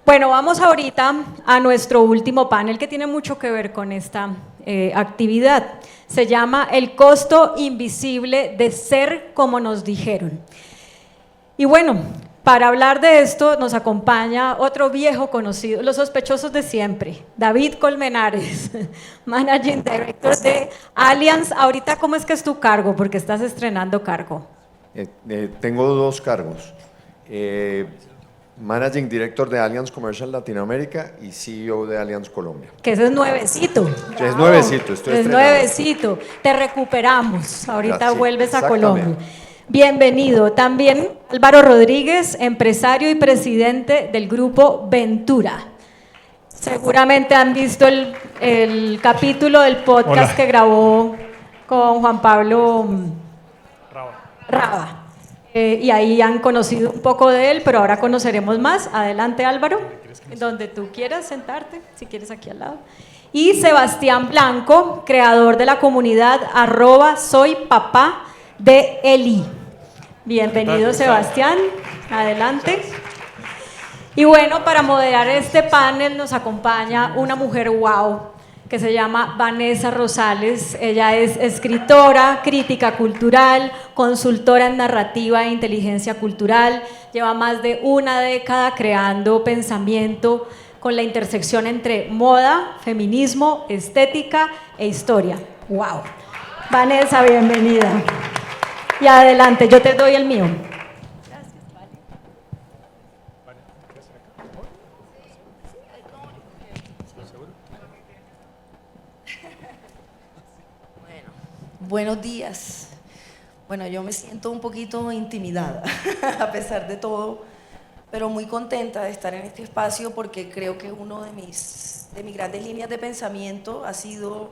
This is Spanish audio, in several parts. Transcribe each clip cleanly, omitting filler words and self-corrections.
Bueno, vamos ahorita a nuestro último panel que tiene mucho que ver con esta actividad. Se llama El costo invisible de ser como nos dijeron. Y bueno, para hablar de esto nos acompaña otro viejo conocido, los sospechosos de siempre, David Colmenares, Managing Director de Allianz. Ahorita, ¿cómo es que es tu cargo? Porque estás estrenando cargo. Tengo dos cargos. Managing Director de Allianz Commercial Latinoamérica y CEO de Allianz Colombia. Que ese es nuevecito. Es nuevecito, estoy Es estrenando. nuevecito. Te recuperamos. Ahorita Gracias. vuelves a Exactamente. Colombia. Bienvenido. También Álvaro Rodríguez, empresario y presidente del grupo Ventura. Seguramente han visto el capítulo del podcast que grabó con Juan Pablo Raba. Y ahí han conocido un poco de él, pero ahora conoceremos más. Adelante, Álvaro, donde tú quieras sentarte, si quieres aquí al lado. Y Sebastián Blanco, creador de la comunidad @soypapá_de_Eli. Bienvenido, Sebastián. Adelante. Y bueno, para moderar este panel nos acompaña una mujer wow, que se llama Vanessa Rosales. Ella es escritora, crítica cultural, consultora en narrativa e inteligencia cultural. Lleva más de una década creando pensamiento con la intersección entre moda, feminismo, estética e historia. ¡Wow! Vanessa, bienvenida. Y adelante, yo te doy el mío. Buenos días. Bueno, yo me siento un poquito intimidada, a pesar de todo, pero muy contenta de estar en este espacio porque creo que uno de mis grandes líneas de pensamiento ha sido...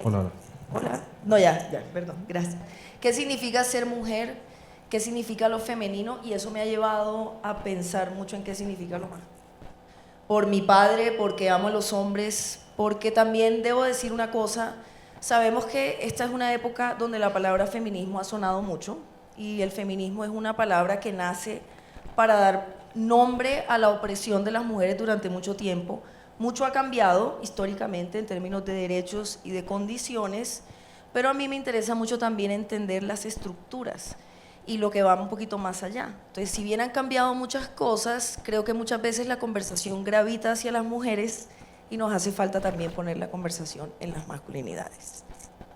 Hola. Hola. No, ya, perdón, gracias. ¿Qué significa ser mujer? ¿Qué significa lo femenino? Y eso me ha llevado a pensar mucho en qué significa lo masculino. Por mi padre, porque amo a los hombres, porque también debo decir una cosa, sabemos que esta es una época donde la palabra feminismo ha sonado mucho y el feminismo es una palabra que nace para dar nombre a la opresión de las mujeres durante mucho tiempo. Mucho ha cambiado históricamente en términos de derechos y de condiciones, pero a mí me interesa mucho también entender las estructuras y lo que va un poquito más allá. Entonces, si bien han cambiado muchas cosas, creo que muchas veces la conversación gravita hacia las mujeres y nos hace falta también poner la conversación en las masculinidades.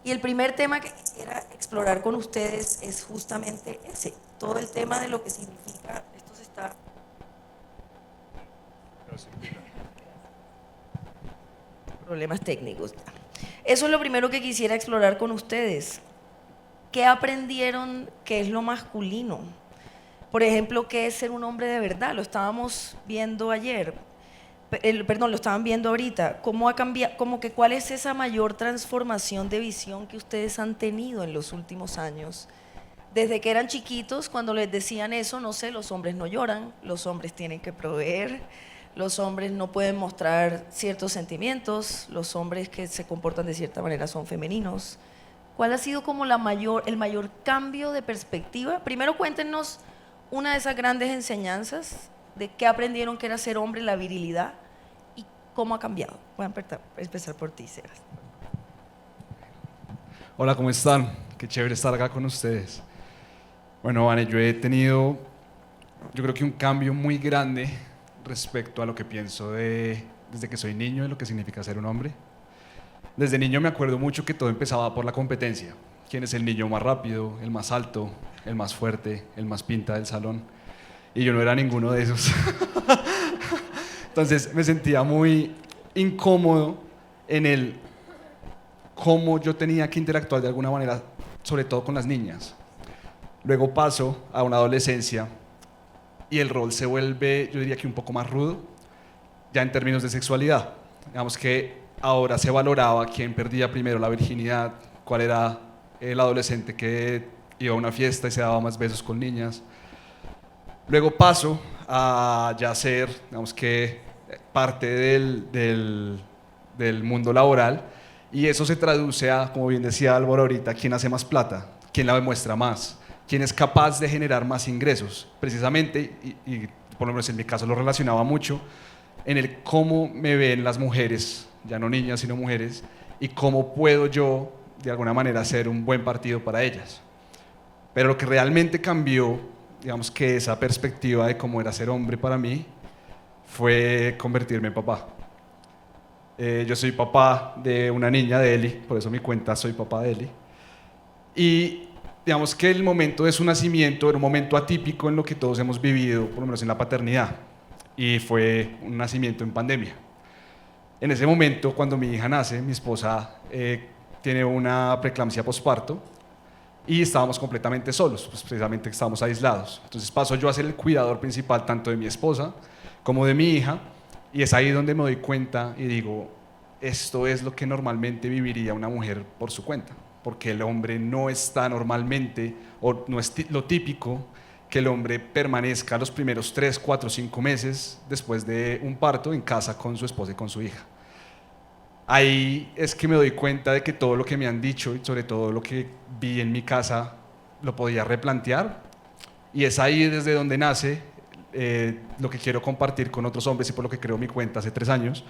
Y el primer tema que quisiera explorar con ustedes es justamente ese, todo el tema de lo que significa, esto se está... Problemas técnicos. Eso es lo primero que quisiera explorar con ustedes. ¿Qué aprendieron que es lo masculino? Por ejemplo, ¿qué es ser un hombre de verdad? Lo estábamos viendo ayer. Perdón, lo estaban viendo ahorita. ¿Cómo ha cambiado? ¿Cuál es esa mayor transformación de visión que ustedes han tenido en los últimos años? Desde que eran chiquitos, cuando les decían eso, no sé, los hombres no lloran, los hombres tienen que proveer, los hombres no pueden mostrar ciertos sentimientos, los hombres que se comportan de cierta manera son femeninos. ¿Cuál ha sido como el mayor cambio de perspectiva? Primero cuéntenos una de esas grandes enseñanzas de qué aprendieron que era ser hombre, la virilidad, y cómo ha cambiado. Voy a empezar por ti, Sebas. Hola, ¿cómo están? Qué chévere estar acá con ustedes. Bueno, Vane, yo he tenido, yo creo que un cambio muy grande respecto a lo que pienso desde que soy niño, de lo que significa ser un hombre. Desde niño me acuerdo mucho que todo empezaba por la competencia. ¿Quién es el niño más rápido, el más alto, el más fuerte, el más pinta del salón? Y yo no era ninguno de esos. Entonces me sentía muy incómodo en el cómo yo tenía que interactuar de alguna manera, sobre todo con las niñas. Luego paso a una adolescencia y el rol se vuelve, yo diría que un poco más rudo, ya en términos de sexualidad. Digamos que ahora se valoraba quién perdía primero la virginidad, cuál era el adolescente que iba a una fiesta y se daba más besos con niñas. Luego paso a ya ser, digamos que, parte del mundo laboral, y eso se traduce a, como bien decía Álvaro ahorita, quién hace más plata, quién la demuestra más, quién es capaz de generar más ingresos. Precisamente, y por lo menos en mi caso lo relacionaba mucho, en el cómo me ven las mujeres, ya no niñas, sino mujeres, y cómo puedo yo, de alguna manera, ser un buen partido para ellas. Pero lo que realmente cambió, digamos que esa perspectiva de cómo era ser hombre para mí, fue convertirme en papá. Yo soy papá de una niña, de Eli, por eso mi cuenta Soy Papá de Eli. Y digamos que el momento de su nacimiento era un momento atípico en lo que todos hemos vivido, por lo menos en la paternidad, y fue un nacimiento en pandemia. En ese momento, cuando mi hija nace, mi esposa tiene una preeclampsia posparto y estábamos completamente solos, pues precisamente estábamos aislados. Entonces paso yo a ser el cuidador principal tanto de mi esposa como de mi hija, y es ahí donde me doy cuenta y digo, esto es lo que normalmente viviría una mujer por su cuenta, porque el hombre no está normalmente, o no es lo típico, que el hombre permanezca los primeros 3, 4, 5 meses después de un parto en casa con su esposa y con su hija. Ahí es que me doy cuenta de que todo lo que me han dicho y sobre todo lo que vi en mi casa lo podía replantear, y es ahí desde donde nace lo que quiero compartir con otros hombres y por lo que creo mi cuenta hace 3 años,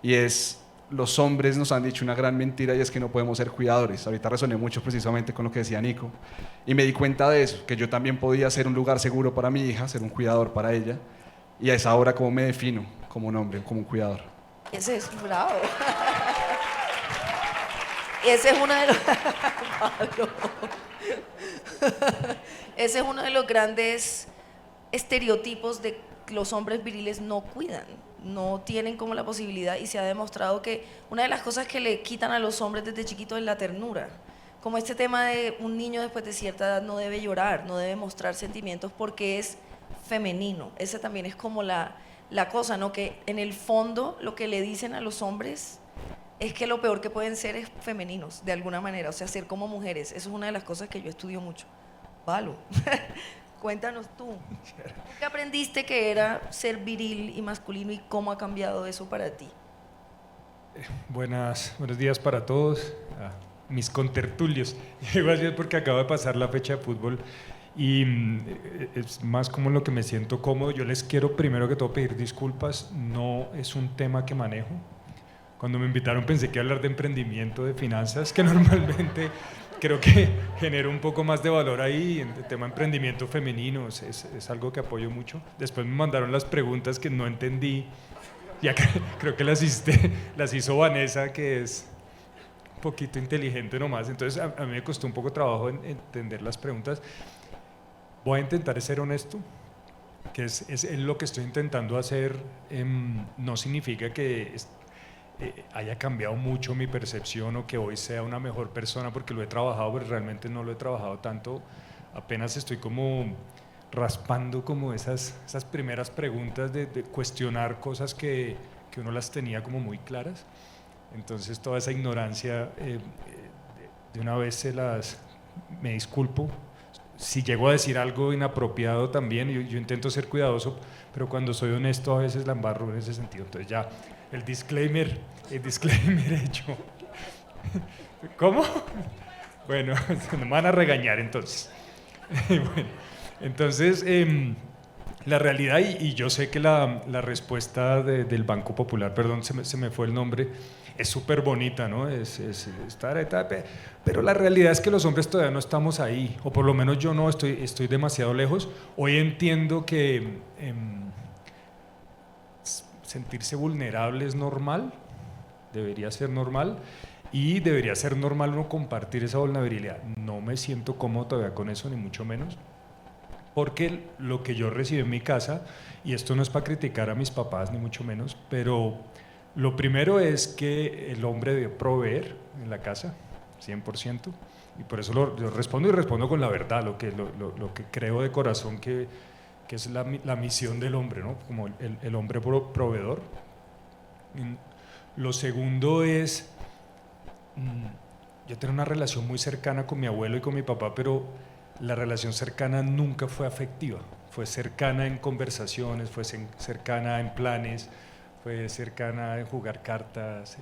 y es: los hombres nos han dicho una gran mentira, y es que no podemos ser cuidadores. Ahorita resoné mucho precisamente con lo que decía Nico y me di cuenta de eso, que yo también podía ser un lugar seguro para mi hija, ser un cuidador para ella, y es ahora como me defino como un hombre, como un cuidador. Ese es bravo. Ese es uno de los Pablo. Ese es uno de los grandes estereotipos de que los hombres viriles no cuidan, no tienen como la posibilidad, y se ha demostrado que una de las cosas que le quitan a los hombres desde chiquitos es la ternura. Como este tema de un niño después de cierta edad no debe llorar, no debe mostrar sentimientos porque es femenino. Esa también es como la cosa, ¿no? Que en el fondo lo que le dicen a los hombres es que lo peor que pueden ser es femeninos, de alguna manera, o sea, ser como mujeres. Eso es una de las cosas que yo estudio mucho. Pablo, cuéntanos tú. ¿Qué aprendiste que era ser viril y masculino y cómo ha cambiado eso para ti? Buenos días para todos, mis contertulios. Llego así porque acabo de pasar la fecha de fútbol y es más como lo que me siento cómodo. Yo les quiero primero que todo pedir disculpas, no es un tema que manejo. Cuando me invitaron pensé que iba a hablar de emprendimiento, de finanzas, que normalmente creo que genera un poco más de valor ahí. El tema emprendimiento femenino es algo que apoyo mucho. Después me mandaron las preguntas que no entendí. Ya creo que las hizo Vanessa, que es un poquito inteligente nomás. Entonces a mí me costó un poco trabajo entender las preguntas. Voy a intentar ser honesto, que es lo que estoy intentando hacer. No significa que haya cambiado mucho mi percepción o que hoy sea una mejor persona porque lo he trabajado, pero realmente no lo he trabajado tanto. Apenas estoy como raspando como esas primeras preguntas de cuestionar cosas que uno las tenía como muy claras. Entonces toda esa ignorancia de una vez me disculpo. Si llego a decir algo inapropiado también, yo intento ser cuidadoso, pero cuando soy honesto a veces la embarro en ese sentido. Entonces ya, el disclaimer hecho. ¿Cómo? Bueno, me van a regañar entonces. Bueno, entonces, la realidad, y yo sé que la respuesta del Banco Popular, perdón, se me fue el nombre, es súper bonita, ¿no? Pero la realidad es que los hombres todavía no estamos ahí, o por lo menos yo no, estoy demasiado lejos. Hoy entiendo que sentirse vulnerable es normal, debería ser normal, y debería ser normal uno compartir esa vulnerabilidad. No me siento cómodo todavía con eso, ni mucho menos, porque lo que yo recibí en mi casa, y esto no es para criticar a mis papás, ni mucho menos, pero lo primero es que el hombre debe proveer en la casa, 100%, y por eso yo respondo, y respondo con la verdad, lo que creo de corazón que es la misión del hombre, ¿no? Como el hombre proveedor. Lo segundo es, yo tengo una relación muy cercana con mi abuelo y con mi papá, pero la relación cercana nunca fue afectiva, fue cercana en conversaciones, fue cercana en planes, fue cercana en jugar cartas,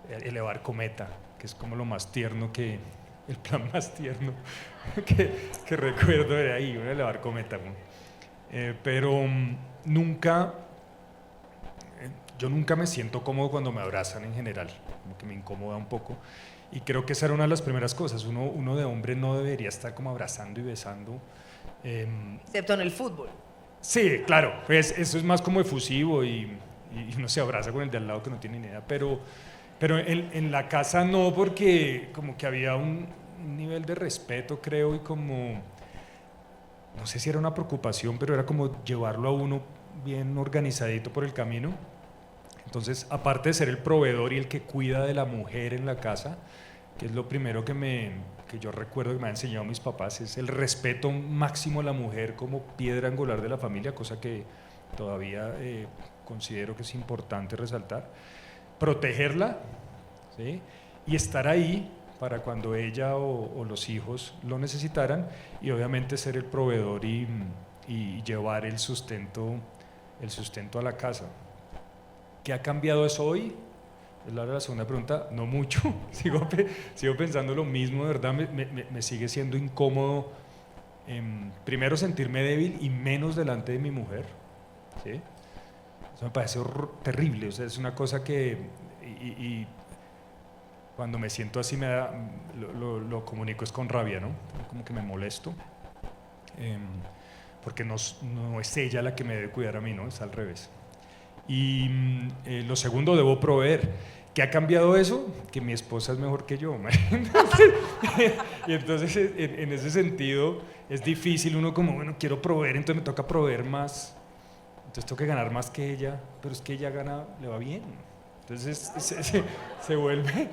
en elevar cometa, que es como lo más tierno que el plan más tierno que recuerdo era ahí, una lavar cometa. Pero nunca, yo nunca me siento cómodo cuando me abrazan en general, como que me incomoda un poco. Y creo que esa era una de las primeras cosas, uno de hombre no debería estar como abrazando y besando. Excepto en el fútbol. Sí, claro, pues eso es más como efusivo y uno se abraza con el de al lado que no tiene ni idea, pero en la casa no, porque como que había un nivel de respeto, creo, y como, no sé si era una preocupación, pero era como llevarlo a uno bien organizadito por el camino. Entonces, aparte de ser el proveedor y el que cuida de la mujer en la casa, que es lo primero que yo recuerdo que me han enseñado mis papás, es el respeto máximo a la mujer como piedra angular de la familia, cosa que todavía considero que es importante resaltar. Protegerla, ¿sí? Y estar ahí para cuando ella o los hijos lo necesitaran, y obviamente ser el proveedor y llevar el sustento a la casa. ¿Qué ha cambiado eso hoy? Es la segunda pregunta. No mucho. Sigo pensando lo mismo, de verdad. Me sigue siendo incómodo, primero sentirme débil y menos delante de mi mujer, ¿sí? Eso me parece terrible. O sea, es una cosa que... Y cuando me siento así lo comunico es con rabia, ¿no? Como que me molesto. Porque no es ella la que me debe cuidar a mí, ¿no? Es al revés. Y lo segundo, debo proveer. ¿Qué ha cambiado eso? Que mi esposa es mejor que yo. Y entonces en ese sentido es difícil, uno como, bueno, quiero proveer, entonces me toca proveer más, entonces tengo que ganar más que ella, pero es que ella gana, le va bien. Entonces se vuelve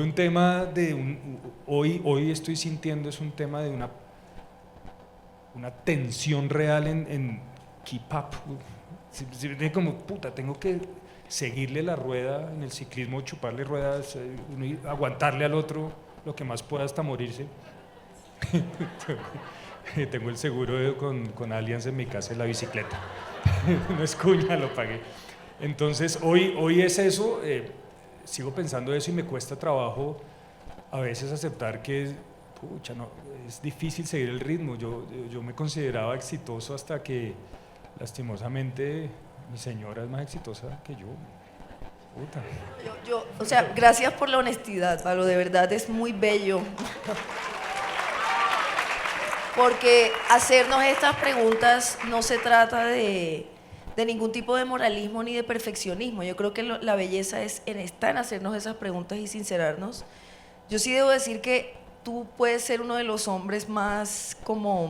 un tema de hoy estoy sintiendo, es un tema de una tensión real en keep up. Como, puta, tengo que seguirle la rueda en el ciclismo, chuparle ruedas, aguantarle al otro lo que más pueda hasta morirse. Tengo el seguro con Allianz en mi casa en la bicicleta. No es cuña, lo pagué. Entonces, hoy es eso, sigo pensando eso y me cuesta trabajo a veces aceptar que, pucha, no, es difícil seguir el ritmo. Yo me consideraba exitoso hasta que, lastimosamente, mi señora es más exitosa que yo. Puta. O sea, gracias por la honestidad, Pablo, de verdad es muy bello. Porque hacernos estas preguntas no se trata de ningún tipo de moralismo ni de perfeccionismo. Yo creo que la belleza está en hacernos esas preguntas y sincerarnos. Yo sí debo decir que tú puedes ser uno de los hombres más como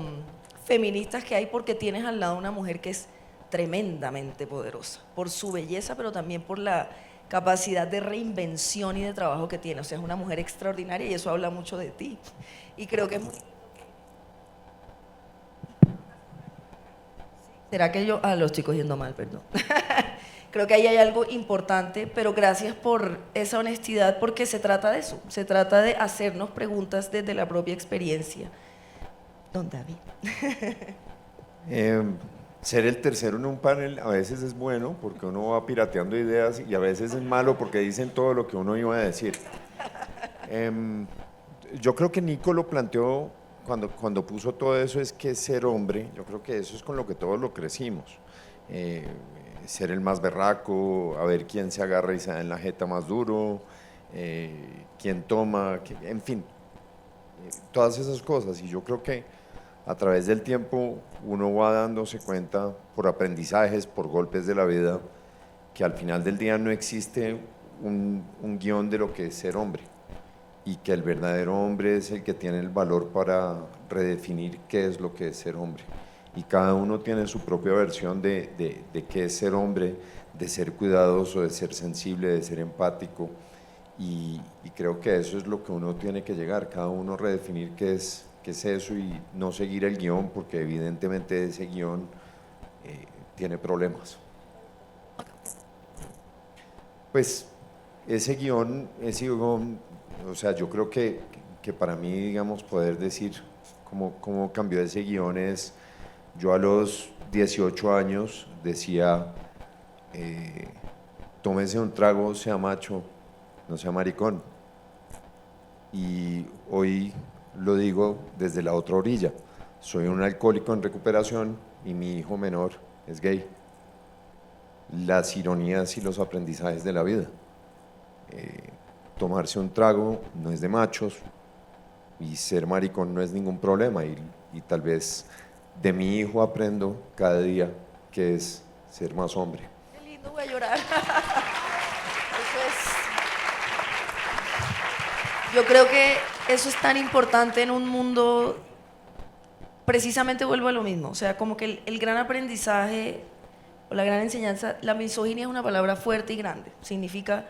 feministas que hay, porque tienes al lado una mujer que es tremendamente poderosa, por su belleza, pero también por la capacidad de reinvención y de trabajo que tiene. O sea, es una mujer extraordinaria y eso habla mucho de ti. Y creo que es muy... ¿Será que yo...? Lo estoy cogiendo mal, perdón. Creo que ahí hay algo importante, pero gracias por esa honestidad, porque se trata de eso, se trata de hacernos preguntas desde la propia experiencia. Don David. Ser el tercero en un panel a veces es bueno porque uno va pirateando ideas, y a veces es malo porque dicen todo lo que uno iba a decir. Yo creo que Nico lo planteó cuando puso todo eso, es que ser hombre, yo creo que eso es con lo que todos lo crecimos. Ser el más berraco, a ver quién se agarra y se da en la jeta más duro, quién toma, en fin, todas esas cosas. Y yo creo que a través del tiempo uno va dándose cuenta, por aprendizajes, por golpes de la vida, que al final del día no existe un guión de lo que es ser hombre, y que el verdadero hombre es el que tiene el valor para redefinir qué es lo que es ser hombre. Y cada uno tiene su propia versión de qué es ser hombre, de ser cuidadoso, de ser sensible, de ser empático, y creo que eso es lo que uno tiene que llegar, cada uno redefinir qué es eso, y no seguir el guión, porque evidentemente ese guión tiene problemas. Pues ese guión, o sea, yo creo que para mí, digamos, poder decir cómo cambió ese guión es, yo a los 18 años decía, tómese un trago, sea macho, no sea maricón. y hoy lo digo desde la otra orilla. Soy un alcohólico en recuperación y mi hijo menor es gay. Las ironías y los aprendizajes de la vida. Tomarse un trago no es de machos y ser maricón no es ningún problema, y tal vez de mi hijo aprendo cada día que es ser más hombre. Qué lindo, voy a llorar. Yo creo que eso es tan importante en un mundo, precisamente vuelvo a lo mismo, o sea, como que el gran aprendizaje o la gran enseñanza, la misoginia es una palabra fuerte y grande, significa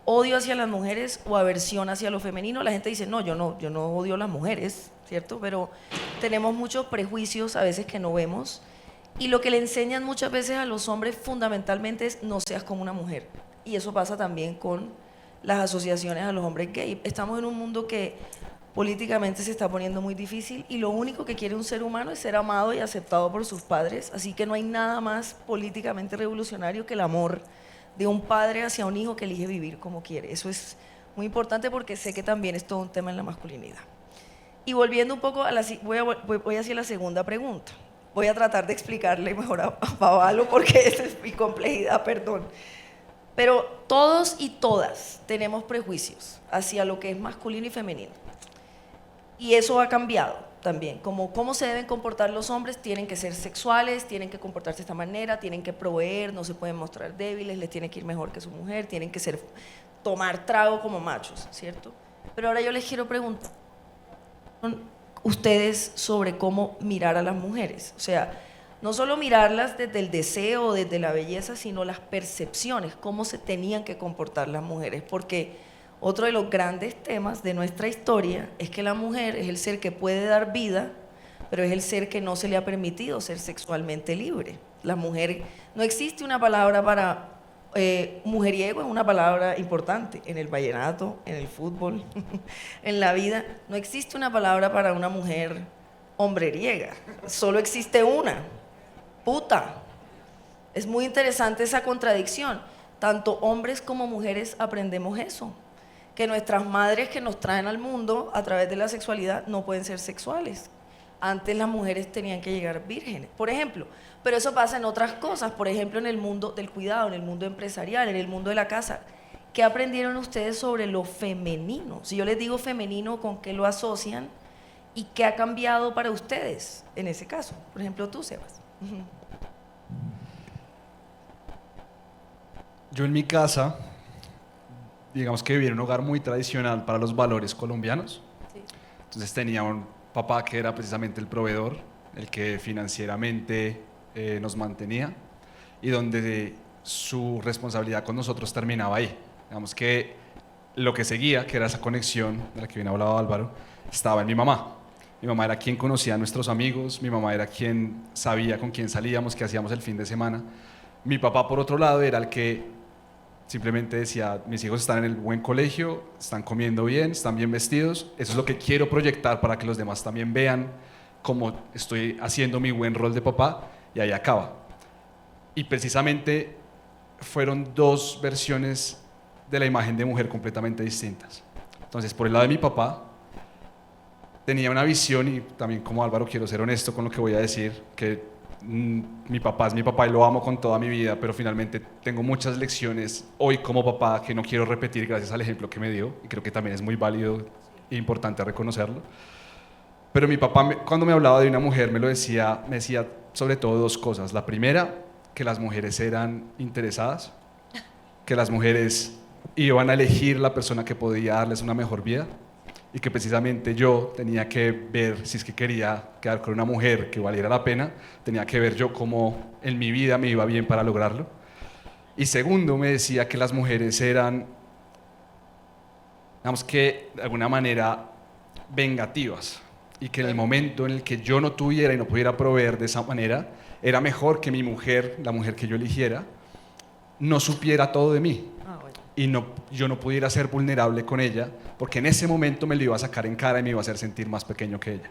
odio hacia las mujeres o aversión hacia lo femenino. La gente dice, no, yo no odio a las mujeres, ¿cierto? Pero tenemos muchos prejuicios a veces que no vemos, y lo que le enseñan muchas veces a los hombres fundamentalmente es no seas como una mujer, y eso pasa también con las asociaciones a los hombres gay. Estamos en un mundo que políticamente se está poniendo muy difícil y lo único que quiere un ser humano es ser amado y aceptado por sus padres, así que no hay nada más políticamente revolucionario que el amor de un padre hacia un hijo que elige vivir como quiere. Eso es muy importante porque sé que también es todo un tema en la masculinidad. Y volviendo un poco a voy hacia la segunda pregunta. Voy a tratar de explicarle mejor a Pavalo porque esa es mi complejidad, perdón. Pero todos y todas tenemos prejuicios hacia lo que es masculino y femenino. Y eso ha cambiado también. Como cómo se deben comportar los hombres, tienen que ser sexuales, tienen que comportarse de esta manera, tienen que proveer, no se pueden mostrar débiles, les tiene que ir mejor que su mujer, tienen que tomar trago como machos, ¿cierto? Pero ahora yo les quiero preguntar ustedes sobre cómo mirar a las mujeres. O sea, no solo mirarlas desde el deseo, desde la belleza, sino las percepciones, cómo se tenían que comportar las mujeres. Porque otro de los grandes temas de nuestra historia es que la mujer es el ser que puede dar vida, pero es el ser que no se le ha permitido ser sexualmente libre. La mujer, no existe una palabra para mujeriego, es una palabra importante en el vallenato, en el fútbol, en la vida. No existe una palabra para una mujer hombreriega, solo existe una. Puta. Es muy interesante esa contradicción. Tanto hombres como mujeres aprendemos eso, que nuestras madres que nos traen al mundo a través de la sexualidad no pueden ser sexuales. Antes las mujeres tenían que llegar vírgenes, por ejemplo. Pero eso pasa en otras cosas, por ejemplo en el mundo del cuidado, en el mundo empresarial, en el mundo de la casa. ¿Qué aprendieron ustedes sobre lo femenino? Si yo les digo femenino, ¿con qué lo asocian? ¿Y qué ha cambiado para ustedes en ese caso? Por ejemplo, tú, Sebas. Yo en mi casa, digamos que viví en un hogar muy tradicional para los valores colombianos. Sí. Entonces tenía un papá que era precisamente el proveedor, el que financieramente nos mantenía, y donde su responsabilidad con nosotros terminaba ahí. Digamos que lo que seguía, que era esa conexión de la que bien hablaba Álvaro, estaba en mi mamá. Mi mamá era quien conocía a nuestros amigos, mi mamá era quien sabía con quién salíamos, qué hacíamos el fin de semana. Mi papá, por otro lado, era el que simplemente decía, mis hijos están en el buen colegio, están comiendo bien, están bien vestidos, eso es lo que quiero proyectar para que los demás también vean cómo estoy haciendo mi buen rol de papá, y ahí acaba. Y precisamente fueron dos versiones de la imagen de mujer completamente distintas. Entonces, por el lado de mi papá, tenía una visión, y también como Álvaro quiero ser honesto con lo que voy a decir, que mi papá es mi papá y lo amo con toda mi vida, pero finalmente tengo muchas lecciones hoy como papá que no quiero repetir gracias al ejemplo que me dio, y creo que también es muy válido e importante reconocerlo. Pero mi papá, cuando me hablaba de una mujer, me decía sobre todo dos cosas. La primera, que las mujeres eran interesadas, que las mujeres iban a elegir la persona que podía darles una mejor vida, y que precisamente yo tenía que ver, si es que quería quedar con una mujer que valiera la pena, tenía que ver yo cómo en mi vida me iba bien para lograrlo. Y segundo, me decía que las mujeres eran, digamos que de alguna manera, vengativas, y que en el momento en el que yo no tuviera y no pudiera proveer de esa manera, era mejor que mi mujer, la mujer que yo eligiera, no supiera todo de mí. Y yo no pudiera ser vulnerable con ella, porque en ese momento me lo iba a sacar en cara y me iba a hacer sentir más pequeño que ella.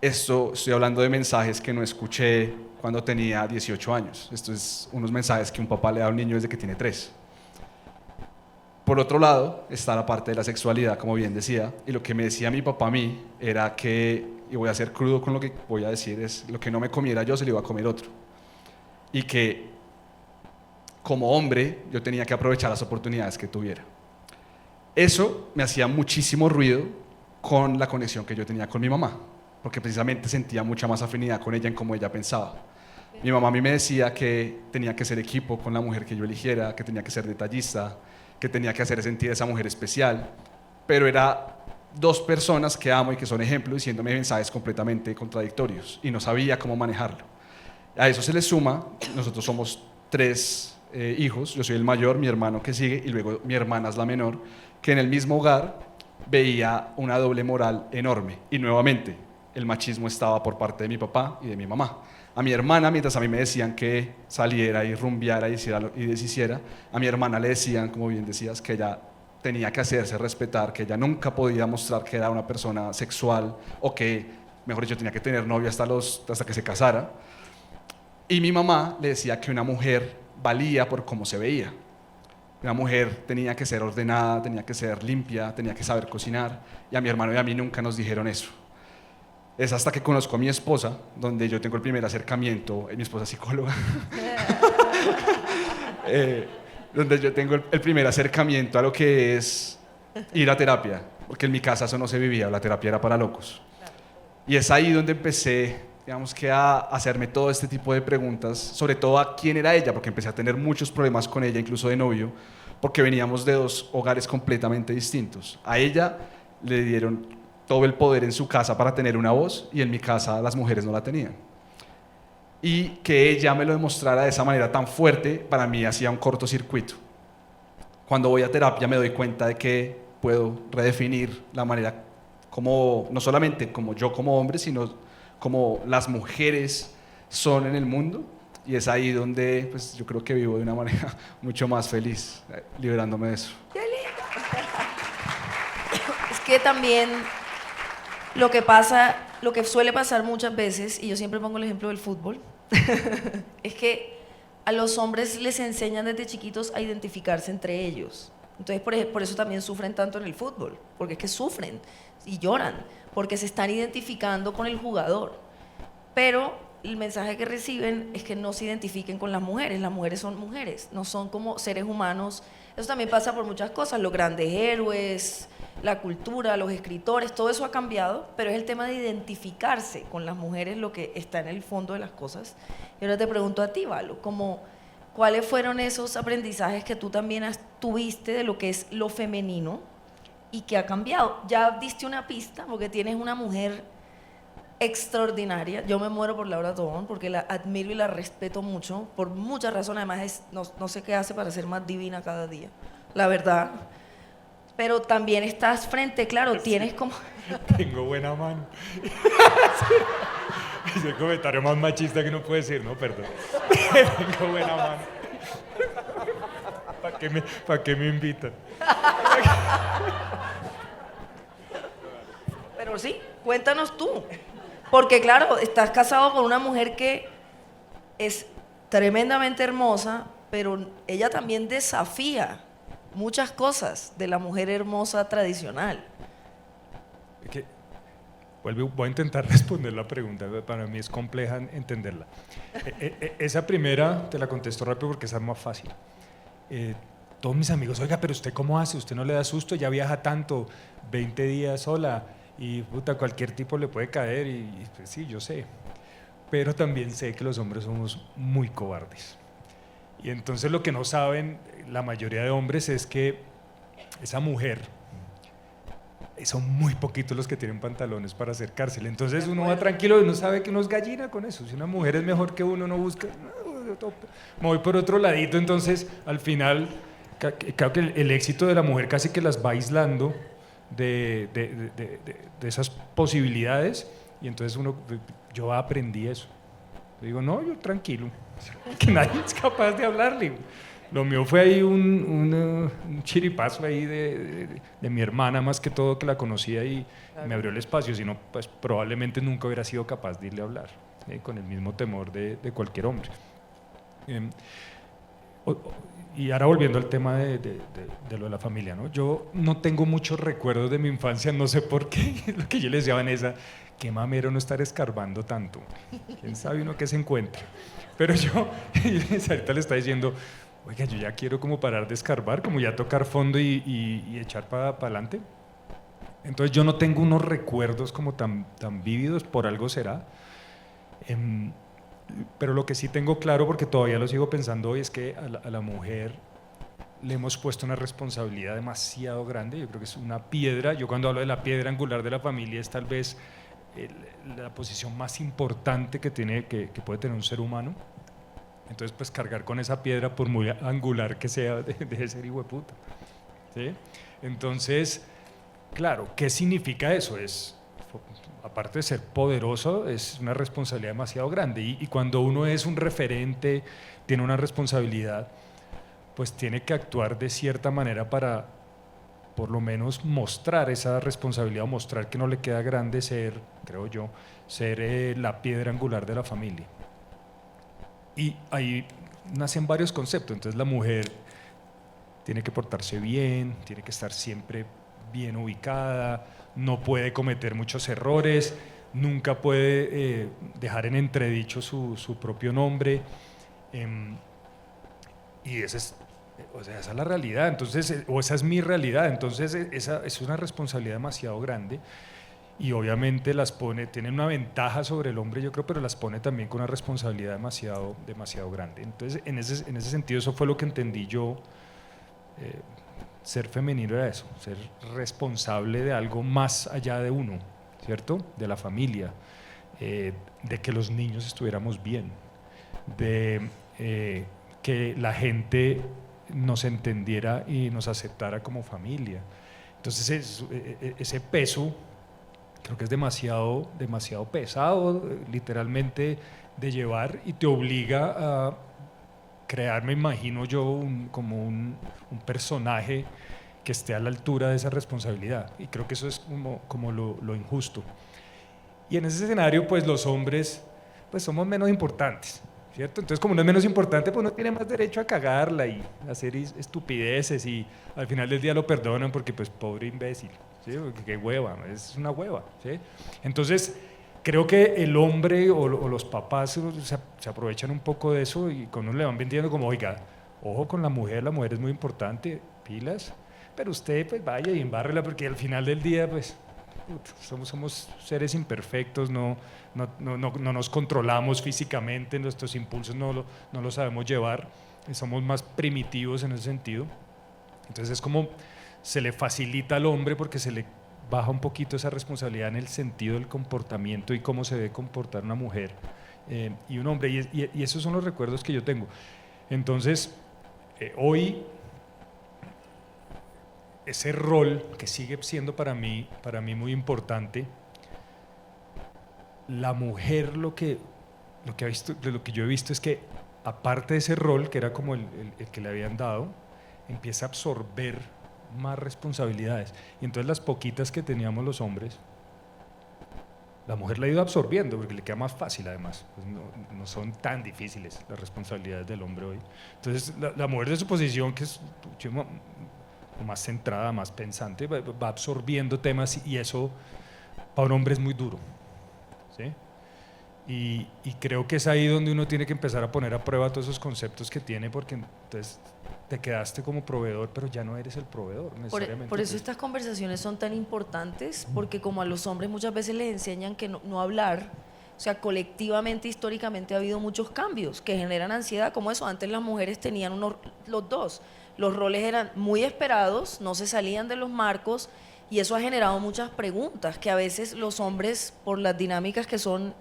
Esto, estoy hablando de mensajes que no escuché cuando tenía 18 años. Esto es unos mensajes que un papá le da a un niño desde que tiene 3. Por otro lado, está la parte de la sexualidad, como bien decía, y lo que me decía mi papá a mí era que, y voy a ser crudo con lo que voy a decir, es lo que no me comiera yo se lo iba a comer otro. Y que como hombre yo tenía que aprovechar las oportunidades que tuviera. Eso me hacía muchísimo ruido con la conexión que yo tenía con mi mamá, porque precisamente sentía mucha más afinidad con ella en cómo ella pensaba. Mi mamá a mí me decía que tenía que ser equipo con la mujer que yo eligiera, que tenía que ser detallista, que tenía que hacer sentir a esa mujer especial, pero era dos personas que amo y que son ejemplos diciéndome mensajes completamente contradictorios y no sabía cómo manejarlo. A eso se le suma, nosotros somos 3 hijos, yo soy el mayor, mi hermano que sigue y luego mi hermana es la menor, que en el mismo hogar veía una doble moral enorme y nuevamente el machismo estaba por parte de mi papá y de mi mamá. A mi hermana, mientras a mí me decían que saliera y rumbeara y deshiciera, a mi hermana le decían, como bien decías, que ella tenía que hacerse respetar, que ella nunca podía mostrar que era una persona sexual o que, mejor dicho, tenía que tener novio hasta que se casara. Y mi mamá le decía que una mujer valía por cómo se veía. Una mujer tenía que ser ordenada, tenía que ser limpia, tenía que saber cocinar, y a mi hermano y a mí nunca nos dijeron eso. Es hasta que conozco a mi esposa, donde yo tengo el primer acercamiento, mi esposa es psicóloga, donde yo tengo el primer acercamiento a lo que es ir a terapia, porque en mi casa eso no se vivía, la terapia era para locos. Y es ahí donde empecé, digamos que a hacerme todo este tipo de preguntas, sobre todo a quién era ella, porque empecé a tener muchos problemas con ella, incluso de novio, porque veníamos de 2 hogares completamente distintos. A ella le dieron todo el poder en su casa para tener una voz y en mi casa las mujeres no la tenían. Y que ella me lo demostrara de esa manera tan fuerte, para mí hacía un cortocircuito. Cuando voy a terapia me doy cuenta de que puedo redefinir la manera como, no solamente como yo como hombre, sino como las mujeres son en el mundo, y es ahí donde pues, yo creo que vivo de una manera mucho más feliz, liberándome de eso. ¡Qué lindo! Es que también lo que suele pasar muchas veces, y yo siempre pongo el ejemplo del fútbol, es que a los hombres les enseñan desde chiquitos a identificarse entre ellos. Entonces por eso también sufren tanto en el fútbol, porque es que sufren y lloran, porque se están identificando con el jugador. Pero el mensaje que reciben es que no se identifiquen con las mujeres son mujeres, no son como seres humanos. Eso también pasa por muchas cosas, los grandes héroes, la cultura, los escritores, todo eso ha cambiado, pero es el tema de identificarse con las mujeres lo que está en el fondo de las cosas. Y ahora te pregunto a ti, Valo, ¿cuáles fueron esos aprendizajes que tú también tuviste de lo que es lo femenino y que ha cambiado? Ya diste una pista, porque tienes una mujer extraordinaria. Yo me muero por Laura Tobón porque la admiro y la respeto mucho por muchas razones. Además no sé qué hace para ser más divina cada día, la verdad. Pero también estás frente, claro, sí. Tienes como... Tengo buena mano. Es el comentario más machista que uno puede decir, no, perdón. Tengo buena mano. ¿Para qué me invitan? Pero sí, cuéntanos tú. Porque claro, estás casado con una mujer que es tremendamente hermosa, pero ella también desafía muchas cosas de la mujer hermosa tradicional. Voy a intentar responder la pregunta, para mí es compleja entenderla. Esa primera te la contesto rápido porque esa es más fácil. Todos mis amigos, oiga, pero ¿usted cómo hace? ¿Usted no le da susto? Ya viaja tanto, 20 días sola, y puta, cualquier tipo le puede caer, y pues, sí, yo sé. Pero también sé que los hombres somos muy cobardes. Y entonces lo que no saben la mayoría de hombres es que esa mujer, son muy poquitos los que tienen pantalones para acercársele. Entonces uno va tranquilo y uno sabe que uno es gallina con eso. Si una mujer es mejor que uno, no busca, me voy por otro ladito. Entonces al final, creo que el éxito de la mujer casi que las va aislando de esas posibilidades. Y entonces yo aprendí eso. Digo, no, yo tranquilo, que nadie es capaz de hablarle. Lo mío fue ahí un chiripazo ahí de mi hermana, más que todo, que la conocía y me abrió el espacio. Si no, pues probablemente nunca hubiera sido capaz de irle a hablar, con el mismo temor de cualquier hombre. y ahora volviendo al tema de lo de la familia, ¿no? Yo no tengo muchos recuerdos de mi infancia, no sé por qué, lo que yo les decía a Vanessa, qué mamero no estar escarbando tanto, quién sabe uno qué se encuentra. Pero yo ahorita le está diciendo, oiga, yo ya quiero como parar de escarbar, como ya tocar fondo y echar para adelante. Entonces yo no tengo unos recuerdos como tan vívidos, por algo será. Pero lo que sí tengo claro, porque todavía lo sigo pensando hoy, es que a la mujer le hemos puesto una responsabilidad demasiado grande. Yo creo que es una piedra. Yo cuando hablo de la piedra angular de la familia es tal vez la posición más importante que puede tener un ser humano. Entonces, pues cargar con esa piedra, por muy angular que sea, deje de ser hijueputa, ¿sí? Entonces, claro, ¿qué significa eso? Aparte de ser poderoso, es una responsabilidad demasiado grande. Y cuando uno es un referente, tiene una responsabilidad, pues tiene que actuar de cierta manera para, por lo menos, mostrar esa responsabilidad, o mostrar que no le queda grande ser, creo yo, ser la piedra angular de la familia. Y ahí nacen varios conceptos. Entonces la mujer tiene que portarse bien, tiene que estar siempre bien ubicada, no puede cometer muchos errores, nunca puede dejar en entredicho su propio nombre. Y esa es la realidad, entonces, o esa es mi realidad. Entonces esa es una responsabilidad demasiado grande. Y obviamente tienen una ventaja sobre el hombre, yo creo, pero las pone también con una responsabilidad demasiado grande. Entonces, en ese sentido, eso fue lo que entendí yo. Ser femenino era eso, ser responsable de algo más allá de uno, ¿cierto? De la familia, de que los niños estuviéramos bien, de que la gente nos entendiera y nos aceptara como familia. Entonces, ese peso creo que es demasiado pesado, literalmente, de llevar, y te obliga a crear, me imagino yo, como un personaje que esté a la altura de esa responsabilidad. Y creo que eso es como lo injusto. Y en ese escenario, pues los hombres pues somos menos importantes, ¿cierto? Entonces, como uno es menos importante, pues uno tiene más derecho a cagarla y hacer estupideces, y al final del día lo perdonan porque, pues, pobre imbécil, ¿sí? Porque qué hueva, es una hueva, ¿sí? Entonces, creo que el hombre o los papás se aprovechan un poco de eso, y con uno le van vendiendo como, oiga, ojo con la mujer es muy importante, pilas, pero usted pues vaya y embárrela, porque al final del día pues somos seres imperfectos, no nos controlamos físicamente, nuestros impulsos no los sabemos llevar, somos más primitivos en ese sentido. Entonces es como se le facilita al hombre porque se le baja un poquito esa responsabilidad en el sentido del comportamiento y cómo se debe comportar una mujer y un hombre, y esos son los recuerdos que yo tengo. Entonces, hoy, ese rol que sigue siendo para mí muy importante, la mujer lo que yo he visto es que, aparte de ese rol, que era como el que le habían dado, empieza a absorber más responsabilidades. Y entonces las poquitas que teníamos los hombres, la mujer la ha ido absorbiendo porque le queda más fácil, además. Pues no son tan difíciles las responsabilidades del hombre hoy. Entonces la mujer, de su posición, que es más centrada, más pensante, va absorbiendo temas, y eso para un hombre es muy duro, ¿sí? Y creo que es ahí donde uno tiene que empezar a poner a prueba todos esos conceptos que tiene, porque entonces te quedaste como proveedor, pero ya no eres el proveedor necesariamente. Por eso estas conversaciones son tan importantes, porque como a los hombres muchas veces les enseñan que no hablar, o sea, colectivamente, históricamente ha habido muchos cambios que generan ansiedad, como eso. Antes las mujeres tenían los dos, los roles eran muy esperados, no se salían de los marcos, y eso ha generado muchas preguntas que a veces los hombres, por las dinámicas que son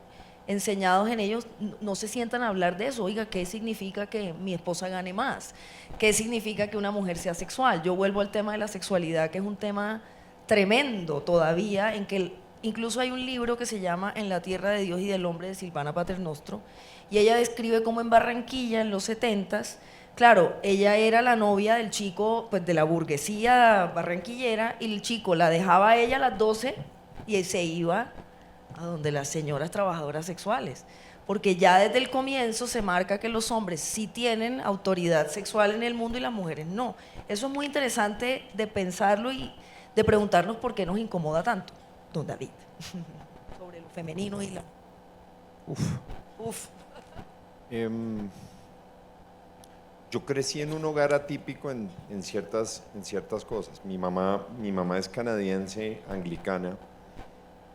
enseñados en ellos, no se sientan a hablar de eso. Oiga, ¿qué significa que mi esposa gane más? ¿Qué significa que una mujer sea sexual? Yo vuelvo al tema de la sexualidad, que es un tema tremendo todavía, en que incluso hay un libro que se llama En la tierra de Dios y del hombre, de Silvana Paternostro, y ella describe cómo en Barranquilla, en los 70s, claro, ella era la novia del chico, pues de la burguesía barranquillera, y el chico la dejaba a ella a las 12 y se iba a donde las señoras trabajadoras sexuales, porque ya desde el comienzo se marca que los hombres sí tienen autoridad sexual en el mundo y las mujeres no. Eso es muy interesante de pensarlo y de preguntarnos por qué nos incomoda tanto, don David, sobre lo femenino y la... Uf. Yo crecí en un hogar atípico en ciertas cosas. Mi mamá es canadiense, anglicana,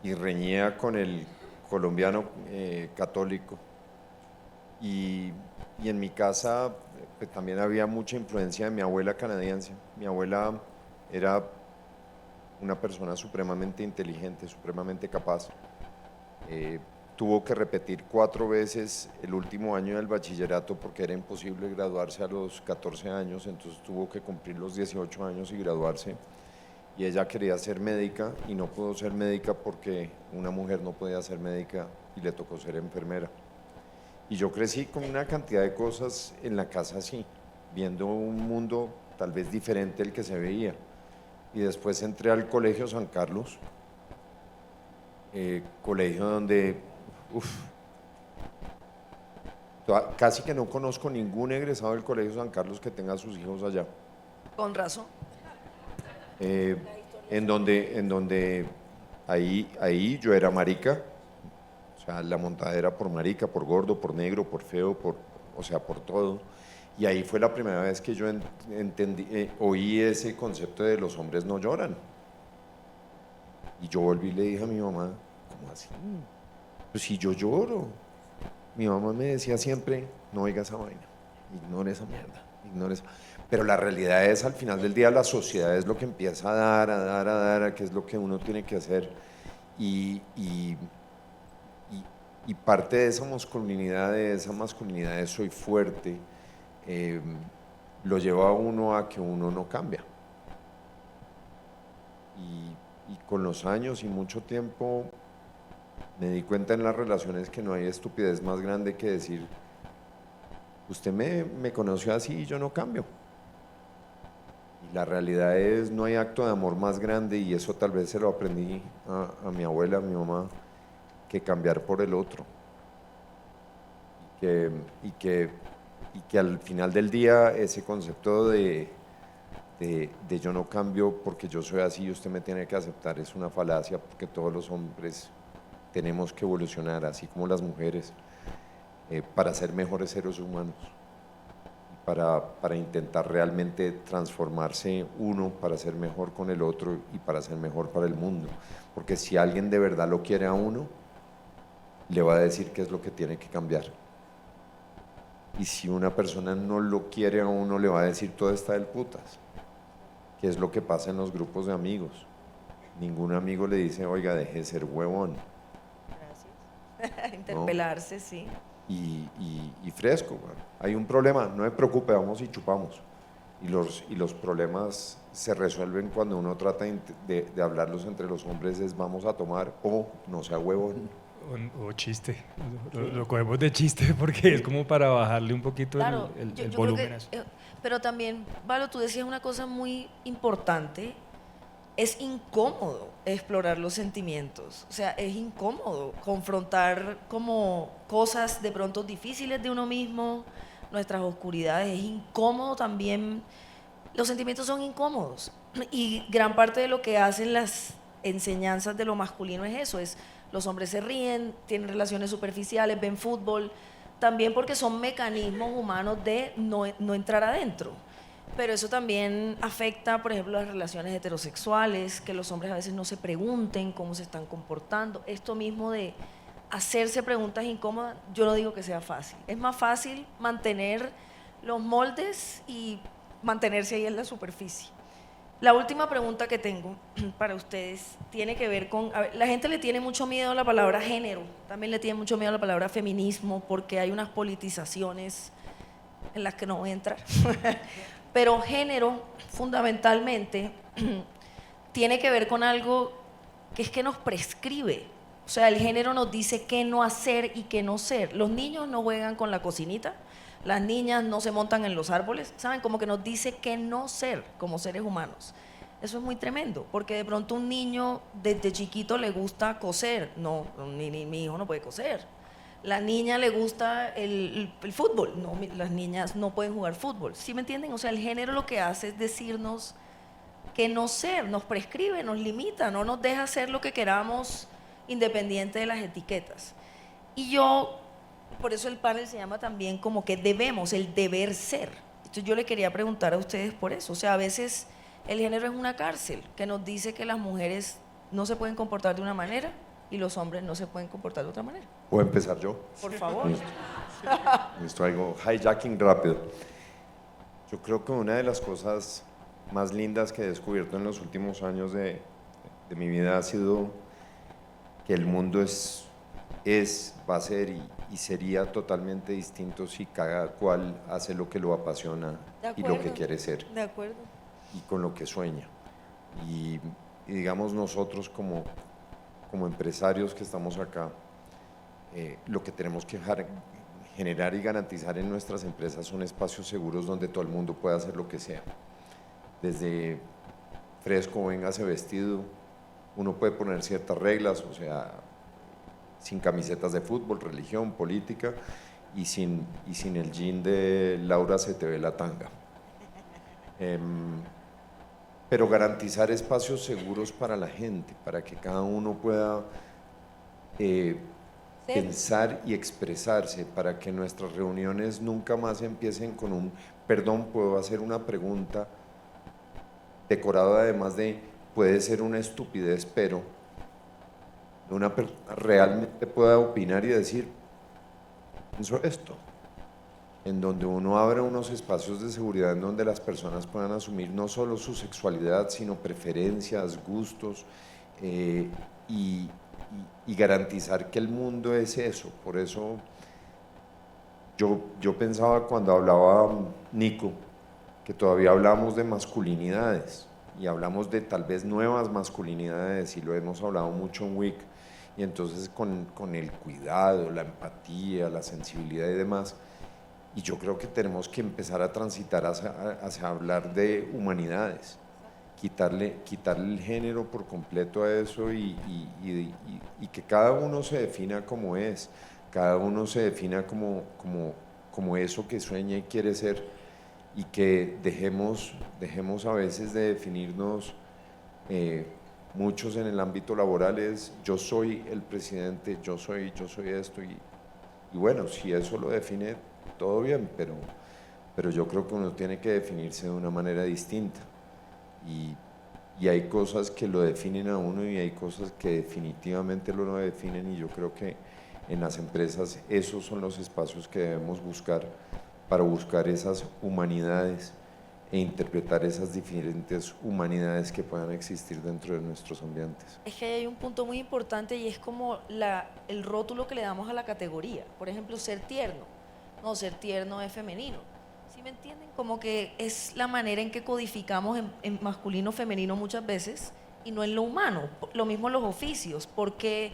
y reñía con el colombiano católico. Y en mi casa pues, también había mucha influencia de mi abuela canadiense. Mi abuela era una persona supremamente inteligente, supremamente capaz. Tuvo que repetir 4 veces el último año del bachillerato porque era imposible graduarse a los 14 años, entonces tuvo que cumplir los 18 años y graduarse. Y ella quería ser médica y no pudo ser médica porque una mujer no podía ser médica y le tocó ser enfermera. Y yo crecí con una cantidad de cosas en la casa así, viendo un mundo tal vez diferente al que se veía. Y después entré al Colegio San Carlos, colegio donde casi que no conozco ningún egresado del Colegio San Carlos que tenga a sus hijos allá. Con razón. En donde ahí yo era marica, o sea, la montada era por marica, por gordo, por negro, por feo, o sea, por todo. Y ahí fue la primera vez que yo oí ese concepto de los hombres no lloran. Y yo volví y le dije a mi mamá, ¿cómo así? Pues si yo lloro. Mi mamá me decía siempre, no oiga esa vaina, ignore esa mierda, ignore esa. Pero la realidad es, al final del día, la sociedad es lo que empieza a dar, que es lo que uno tiene que hacer. Y parte de esa masculinidad de soy fuerte, lo lleva a uno a que uno no cambia. Y con los años y mucho tiempo me di cuenta en las relaciones que no hay estupidez más grande que decir, usted me conoció así y yo no cambio. Y la realidad es, no hay acto de amor más grande, y eso tal vez se lo aprendí a mi abuela, a mi mamá, que cambiar por el otro. Y que al final del día ese concepto de yo no cambio porque yo soy así y usted me tiene que aceptar es una falacia, porque todos los hombres tenemos que evolucionar, así como las mujeres, para ser mejores seres humanos, para intentar realmente transformarse uno, para ser mejor con el otro y para ser mejor para el mundo. Porque si alguien de verdad lo quiere a uno, le va a decir qué es lo que tiene que cambiar. Y si una persona no lo quiere a uno, le va a decir todo está del putas, que es lo que pasa en los grupos de amigos. Ningún amigo le dice, oiga, deje de ser huevón. Gracias. Interpelarse, ¿no? Sí. Y fresco, bueno. Hay un problema, no me preocupe, vamos y chupamos. Y los problemas se resuelven cuando uno trata de hablarlos entre los hombres, es vamos a tomar o no sea huevón. O chiste, lo cogemos de chiste porque es como para bajarle un poquito claro, el yo volumen. Creo que, pero también, Valo, tú decías una cosa muy importante, es incómodo explorar los sentimientos, o sea, es incómodo confrontar como cosas de pronto difíciles de uno mismo, nuestras oscuridades, es incómodo también, los sentimientos son incómodos y gran parte de lo que hacen las enseñanzas de lo masculino es eso, es los hombres se ríen, tienen relaciones superficiales, ven fútbol, también porque son mecanismos humanos de no entrar adentro. Pero eso también afecta, por ejemplo, las relaciones heterosexuales, que los hombres a veces no se pregunten cómo se están comportando. Esto mismo de hacerse preguntas incómodas, yo no digo que sea fácil. Es más fácil mantener los moldes y mantenerse ahí en la superficie. La última pregunta que tengo para ustedes tiene que ver con, a ver, la gente le tiene mucho miedo a la palabra género, también le tiene mucho miedo a la palabra feminismo, porque hay unas politizaciones en las que no voy a entrar. Pero género, fundamentalmente, tiene que ver con algo que es que nos prescribe. O sea, el género nos dice qué no hacer y qué no ser. Los niños no juegan con la cocinita, las niñas no se montan en los árboles, ¿saben? Como que nos dice qué no ser como seres humanos. Eso es muy tremendo, porque de pronto un niño desde chiquito le gusta coser. No, ni mi hijo no puede coser. la niña le gusta el fútbol. No, las niñas no pueden jugar fútbol. ¿Sí me entienden? O sea, el género lo que hace es decirnos que no ser, nos prescribe, nos limita, no nos deja hacer lo que queramos independiente de las etiquetas. Y yo, por eso el panel se llama también como que debemos, el deber ser. Entonces yo le quería preguntar a ustedes por eso. O sea, a veces el género es una cárcel que nos dice que las mujeres no se pueden comportar de una manera y los hombres no se pueden comportar de otra manera. ¿Puedo empezar yo? Por favor. Esto algo hijacking rápido. Yo creo que una de las cosas más lindas que he descubierto en los últimos años de mi vida ha sido que el mundo va a ser y sería totalmente distinto si cada cual hace lo que lo apasiona y lo que quiere ser De acuerdo. y con lo que sueña. Y digamos nosotros como empresarios que estamos acá, lo que tenemos que generar y garantizar en nuestras empresas son espacios seguros donde todo el mundo pueda hacer lo que sea. Desde fresco, véngase vestido, uno puede poner ciertas reglas, o sea, sin camisetas de fútbol, religión, política, y sin el jean de Laura se te ve la tanga. Pero garantizar espacios seguros para la gente, para que cada uno pueda pensar y expresarse, para que nuestras reuniones nunca más empiecen con un perdón, puedo hacer una pregunta, decorado además de, puede ser una estupidez, pero una persona realmente pueda opinar y decir, pienso esto, en donde uno abre unos espacios de seguridad en donde las personas puedan asumir no solo su sexualidad, sino preferencias, gustos, y garantizar que el mundo es eso. Por eso yo pensaba cuando hablaba Nico, que todavía hablamos de masculinidades y hablamos de tal vez nuevas masculinidades y lo hemos hablado mucho en WIC, y entonces con el cuidado, la empatía, la sensibilidad y demás, y yo creo que tenemos que empezar a transitar hacia hablar de humanidades, quitarle el género por completo a eso y que cada uno se defina como es, cada uno se defina como eso que sueña y quiere ser, y que dejemos a veces de definirnos, muchos en el ámbito laboral es yo soy el presidente, yo soy esto, y bueno, si eso lo define, todo bien, pero yo creo que uno tiene que definirse de una manera distinta, y hay cosas que lo definen a uno y hay cosas que definitivamente lo definen, y yo creo que en las empresas esos son los espacios que debemos buscar para buscar esas humanidades e interpretar esas diferentes humanidades que puedan existir dentro de nuestros ambientes. Es que hay un punto muy importante y es como el rótulo que le damos a la categoría. Por ejemplo, ser tierno. No, ser tierno es femenino. ¿Sí me entienden? Como que es la manera en que codificamos en masculino, femenino muchas veces y no en lo humano. Lo mismo en los oficios, porque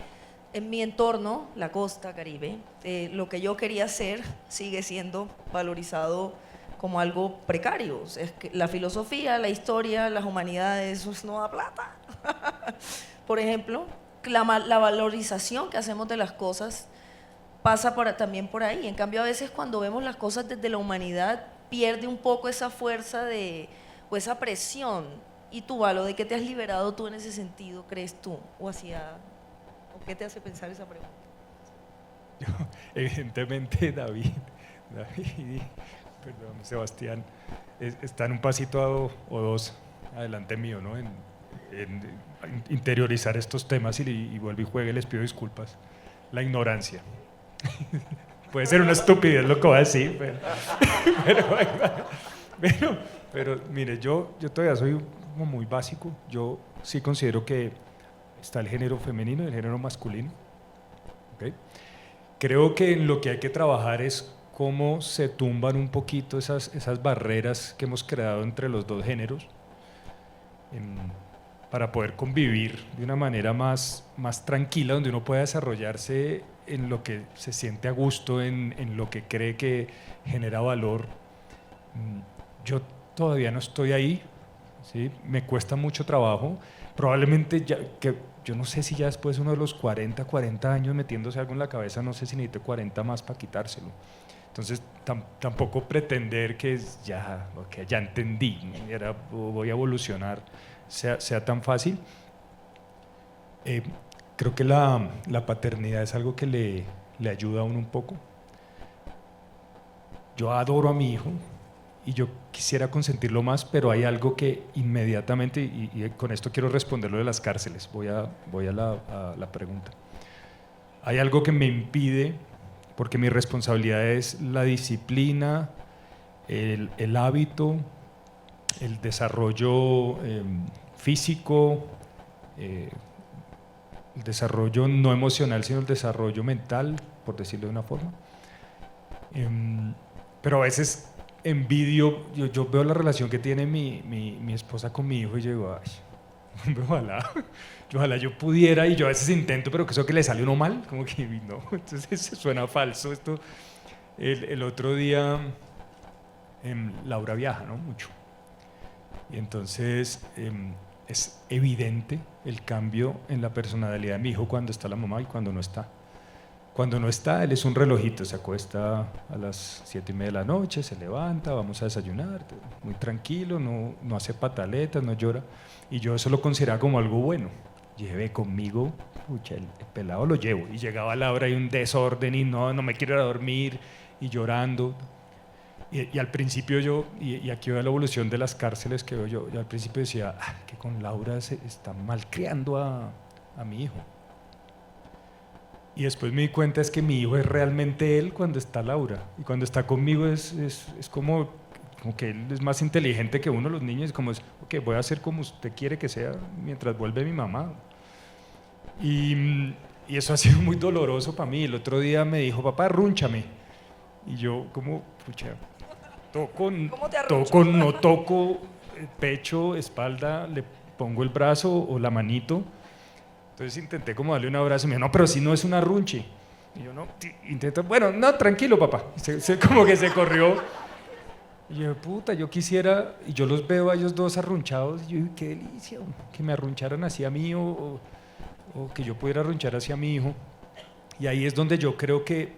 en mi entorno, la costa Caribe, lo que yo quería hacer sigue siendo valorizado como algo precario. O sea, es que la filosofía, la historia, las humanidades, eso no da plata. Por ejemplo, la valorización que hacemos de las cosas pasa también por ahí. En cambio, a veces cuando vemos las cosas desde la humanidad, pierde un poco esa fuerza o esa presión. ¿Y tú, Valo, de qué te has liberado tú en ese sentido, crees tú? ¿O qué te hace pensar esa pregunta? Evidentemente David, perdón, Sebastián, está en un pasito o dos adelante mío, ¿no? En interiorizar estos temas y vuelvo y juegue, les pido disculpas. La ignorancia. Puede ser una estupidez lo que voy a decir, pero mire, yo todavía soy como muy básico. Yo sí considero que está el género femenino y el género masculino. ¿Okay? Creo que en lo que hay que trabajar es cómo se tumban un poquito esas barreras que hemos creado entre los dos géneros para poder convivir de una manera más tranquila, donde uno pueda desarrollarse en lo que se siente a gusto, en lo que cree que genera valor. Yo todavía no estoy ahí, ¿sí? Me cuesta mucho trabajo. Probablemente yo no sé si ya después uno de los 40 años metiéndose algo en la cabeza, no sé si necesito 40 más para quitárselo. Entonces tampoco pretender que ya entendí, ¿no? Voy a evolucionar, sea tan fácil. Creo que la paternidad es algo que le ayuda a uno un poco. Yo adoro a mi hijo y yo quisiera consentirlo más, pero hay algo que inmediatamente, y con esto quiero responder lo de las cárceles, voy a la pregunta. Hay algo que me impide, porque mi responsabilidad es la disciplina, el hábito, el desarrollo físico, el desarrollo no emocional, sino el desarrollo mental, por decirlo de una forma. Pero a veces envidio, yo veo la relación que tiene mi esposa con mi hijo y yo digo, ay, ojalá yo pudiera, y yo a veces intento, pero que eso que le sale uno mal, como que no, entonces suena falso esto. El otro día Laura viaja, ¿no? Mucho. Y entonces es evidente el cambio en la personalidad de mi hijo cuando está la mamá y cuando no está. Cuando no está, él es un relojito, se acuesta a las 7:30 de la noche, se levanta, vamos a desayunar, muy tranquilo, no hace pataletas, no llora. Y yo eso lo consideraba como algo bueno. Lleve conmigo, pucha, el pelado lo llevo. Y llegaba la hora y un desorden y no me quiero ir a dormir y llorando. Y al principio y aquí veo la evolución de las cárceles que veo yo al principio decía que con Laura se está malcriando a mi hijo. Y después me di cuenta es que mi hijo es realmente él cuando está Laura. Y cuando está conmigo es como que él es más inteligente que uno, los niños, como es, ok, voy a hacer como usted quiere que sea mientras vuelve mi mamá. Y eso ha sido muy doloroso para mí. El otro día me dijo, papá, arrúnchame. Y yo como, pucha, no toco el pecho, espalda, le pongo el brazo o la manito. Entonces intenté como darle un abrazo y me dijo, no, pero si no es un arrunche. Y yo no, intento, bueno, no, tranquilo papá. Como que se corrió. Y yo, puta, yo quisiera, y yo los veo a ellos dos arrunchados, y yo, qué delicia, que me arruncharan así a mí o que yo pudiera arrunchar hacia mi hijo. Y ahí es donde yo creo que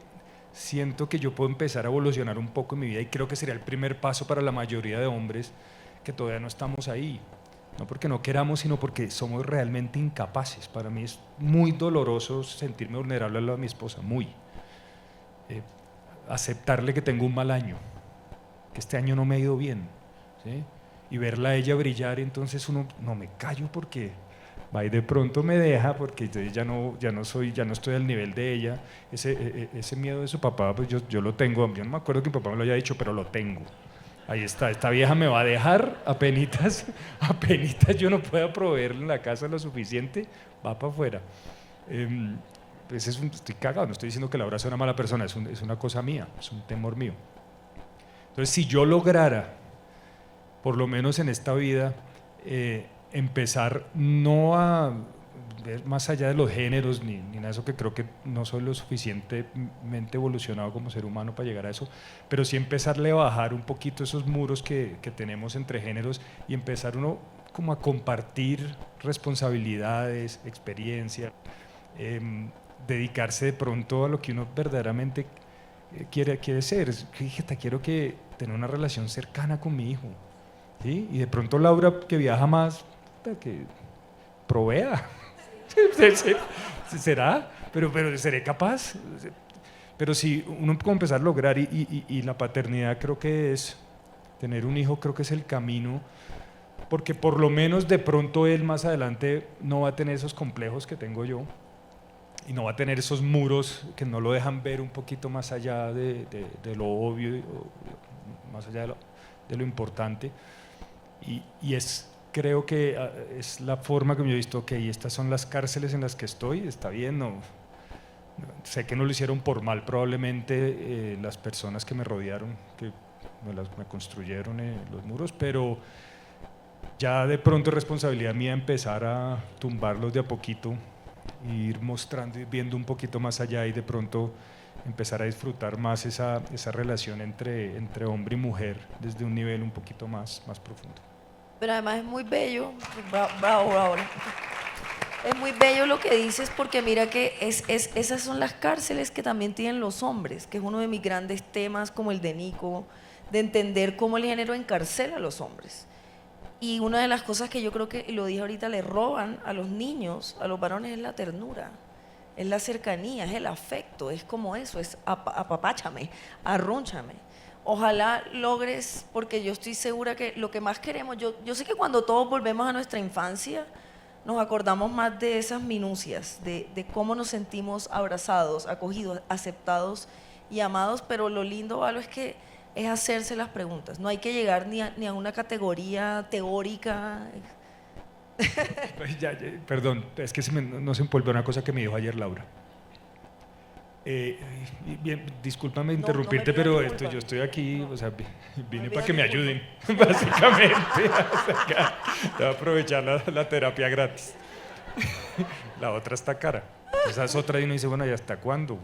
siento que yo puedo empezar a evolucionar un poco en mi vida y creo que sería el primer paso para la mayoría de hombres que todavía no estamos ahí. No porque no queramos, sino porque somos realmente incapaces. Para mí es muy doloroso sentirme vulnerable al lado de mi esposa, muy. Aceptarle que tengo un mal año, que este año no me ha ido bien, ¿sí? Y verla a ella brillar, y entonces uno, no me callo porque va y de pronto me deja porque ya no estoy al nivel de ella. Ese miedo de su papá, pues yo lo tengo. Yo no me acuerdo que mi papá me lo haya dicho, pero lo tengo. Ahí está, esta vieja me va a dejar, apenitas yo no pueda proveerle en la casa lo suficiente, va para afuera. Pues estoy cagado, no estoy diciendo que Laura sea una mala persona, es una cosa mía, es un temor mío. Entonces, si yo lograra, por lo menos en esta vida, empezar no a ver más allá de los géneros ni nada de eso, que creo que no soy lo suficientemente evolucionado como ser humano para llegar a eso, pero sí empezarle a bajar un poquito esos muros que tenemos entre géneros y empezar uno como a compartir responsabilidades, experiencia, dedicarse de pronto a lo que uno verdaderamente quiere ser. Fíjate, quiero tener una relación cercana con mi hijo, ¿sí? Y de pronto Laura, que viaja más, que provea. ¿Será? Pero ¿seré capaz? Pero si uno puede empezar a lograr, y la paternidad creo que es, tener un hijo creo que es el camino, porque por lo menos de pronto él más adelante no va a tener esos complejos que tengo yo, y no va a tener esos muros que no lo dejan ver un poquito más allá de lo obvio, más allá de lo importante, y creo que es la forma que me he visto, ok, estas son las cárceles en las que estoy, está bien, sé que no lo hicieron por mal probablemente las personas que me rodearon, que me construyeron los muros, pero ya de pronto es responsabilidad mía empezar a tumbarlos de a poquito, e ir mostrando, ir viendo un poquito más allá y de pronto empezar a disfrutar más esa relación entre hombre y mujer desde un nivel un poquito más profundo. Pero además es muy bello, bravo, bravo, bravo. Es muy bello lo que dices porque mira que esas son las cárceles que también tienen los hombres, que es uno de mis grandes temas como el de Nico, de entender cómo el género encarcela a los hombres. Y una de las cosas que yo creo que, y lo dije ahorita, le roban a los niños, a los varones, es la ternura, es la cercanía, es el afecto, es como eso, es apapáchame, arrúnchame. Ojalá logres, porque yo estoy segura que lo que más queremos, yo sé que cuando todos volvemos a nuestra infancia, nos acordamos más de esas minucias, de cómo nos sentimos abrazados, acogidos, aceptados y amados, pero lo lindo, Valo, es que es hacerse las preguntas. No hay que llegar ni a una categoría teórica. Perdón, es que no se envuelve una cosa que me dijo ayer Laura. Bien, discúlpame interrumpirte, me pidas pero disculpas. yo estoy aquí, o sea, vine me para pidas que me ayuden, básicamente. Te voy a aprovechar la terapia gratis. La otra está cara. Esa es otra y uno dice, bueno, ¿y hasta cuándo?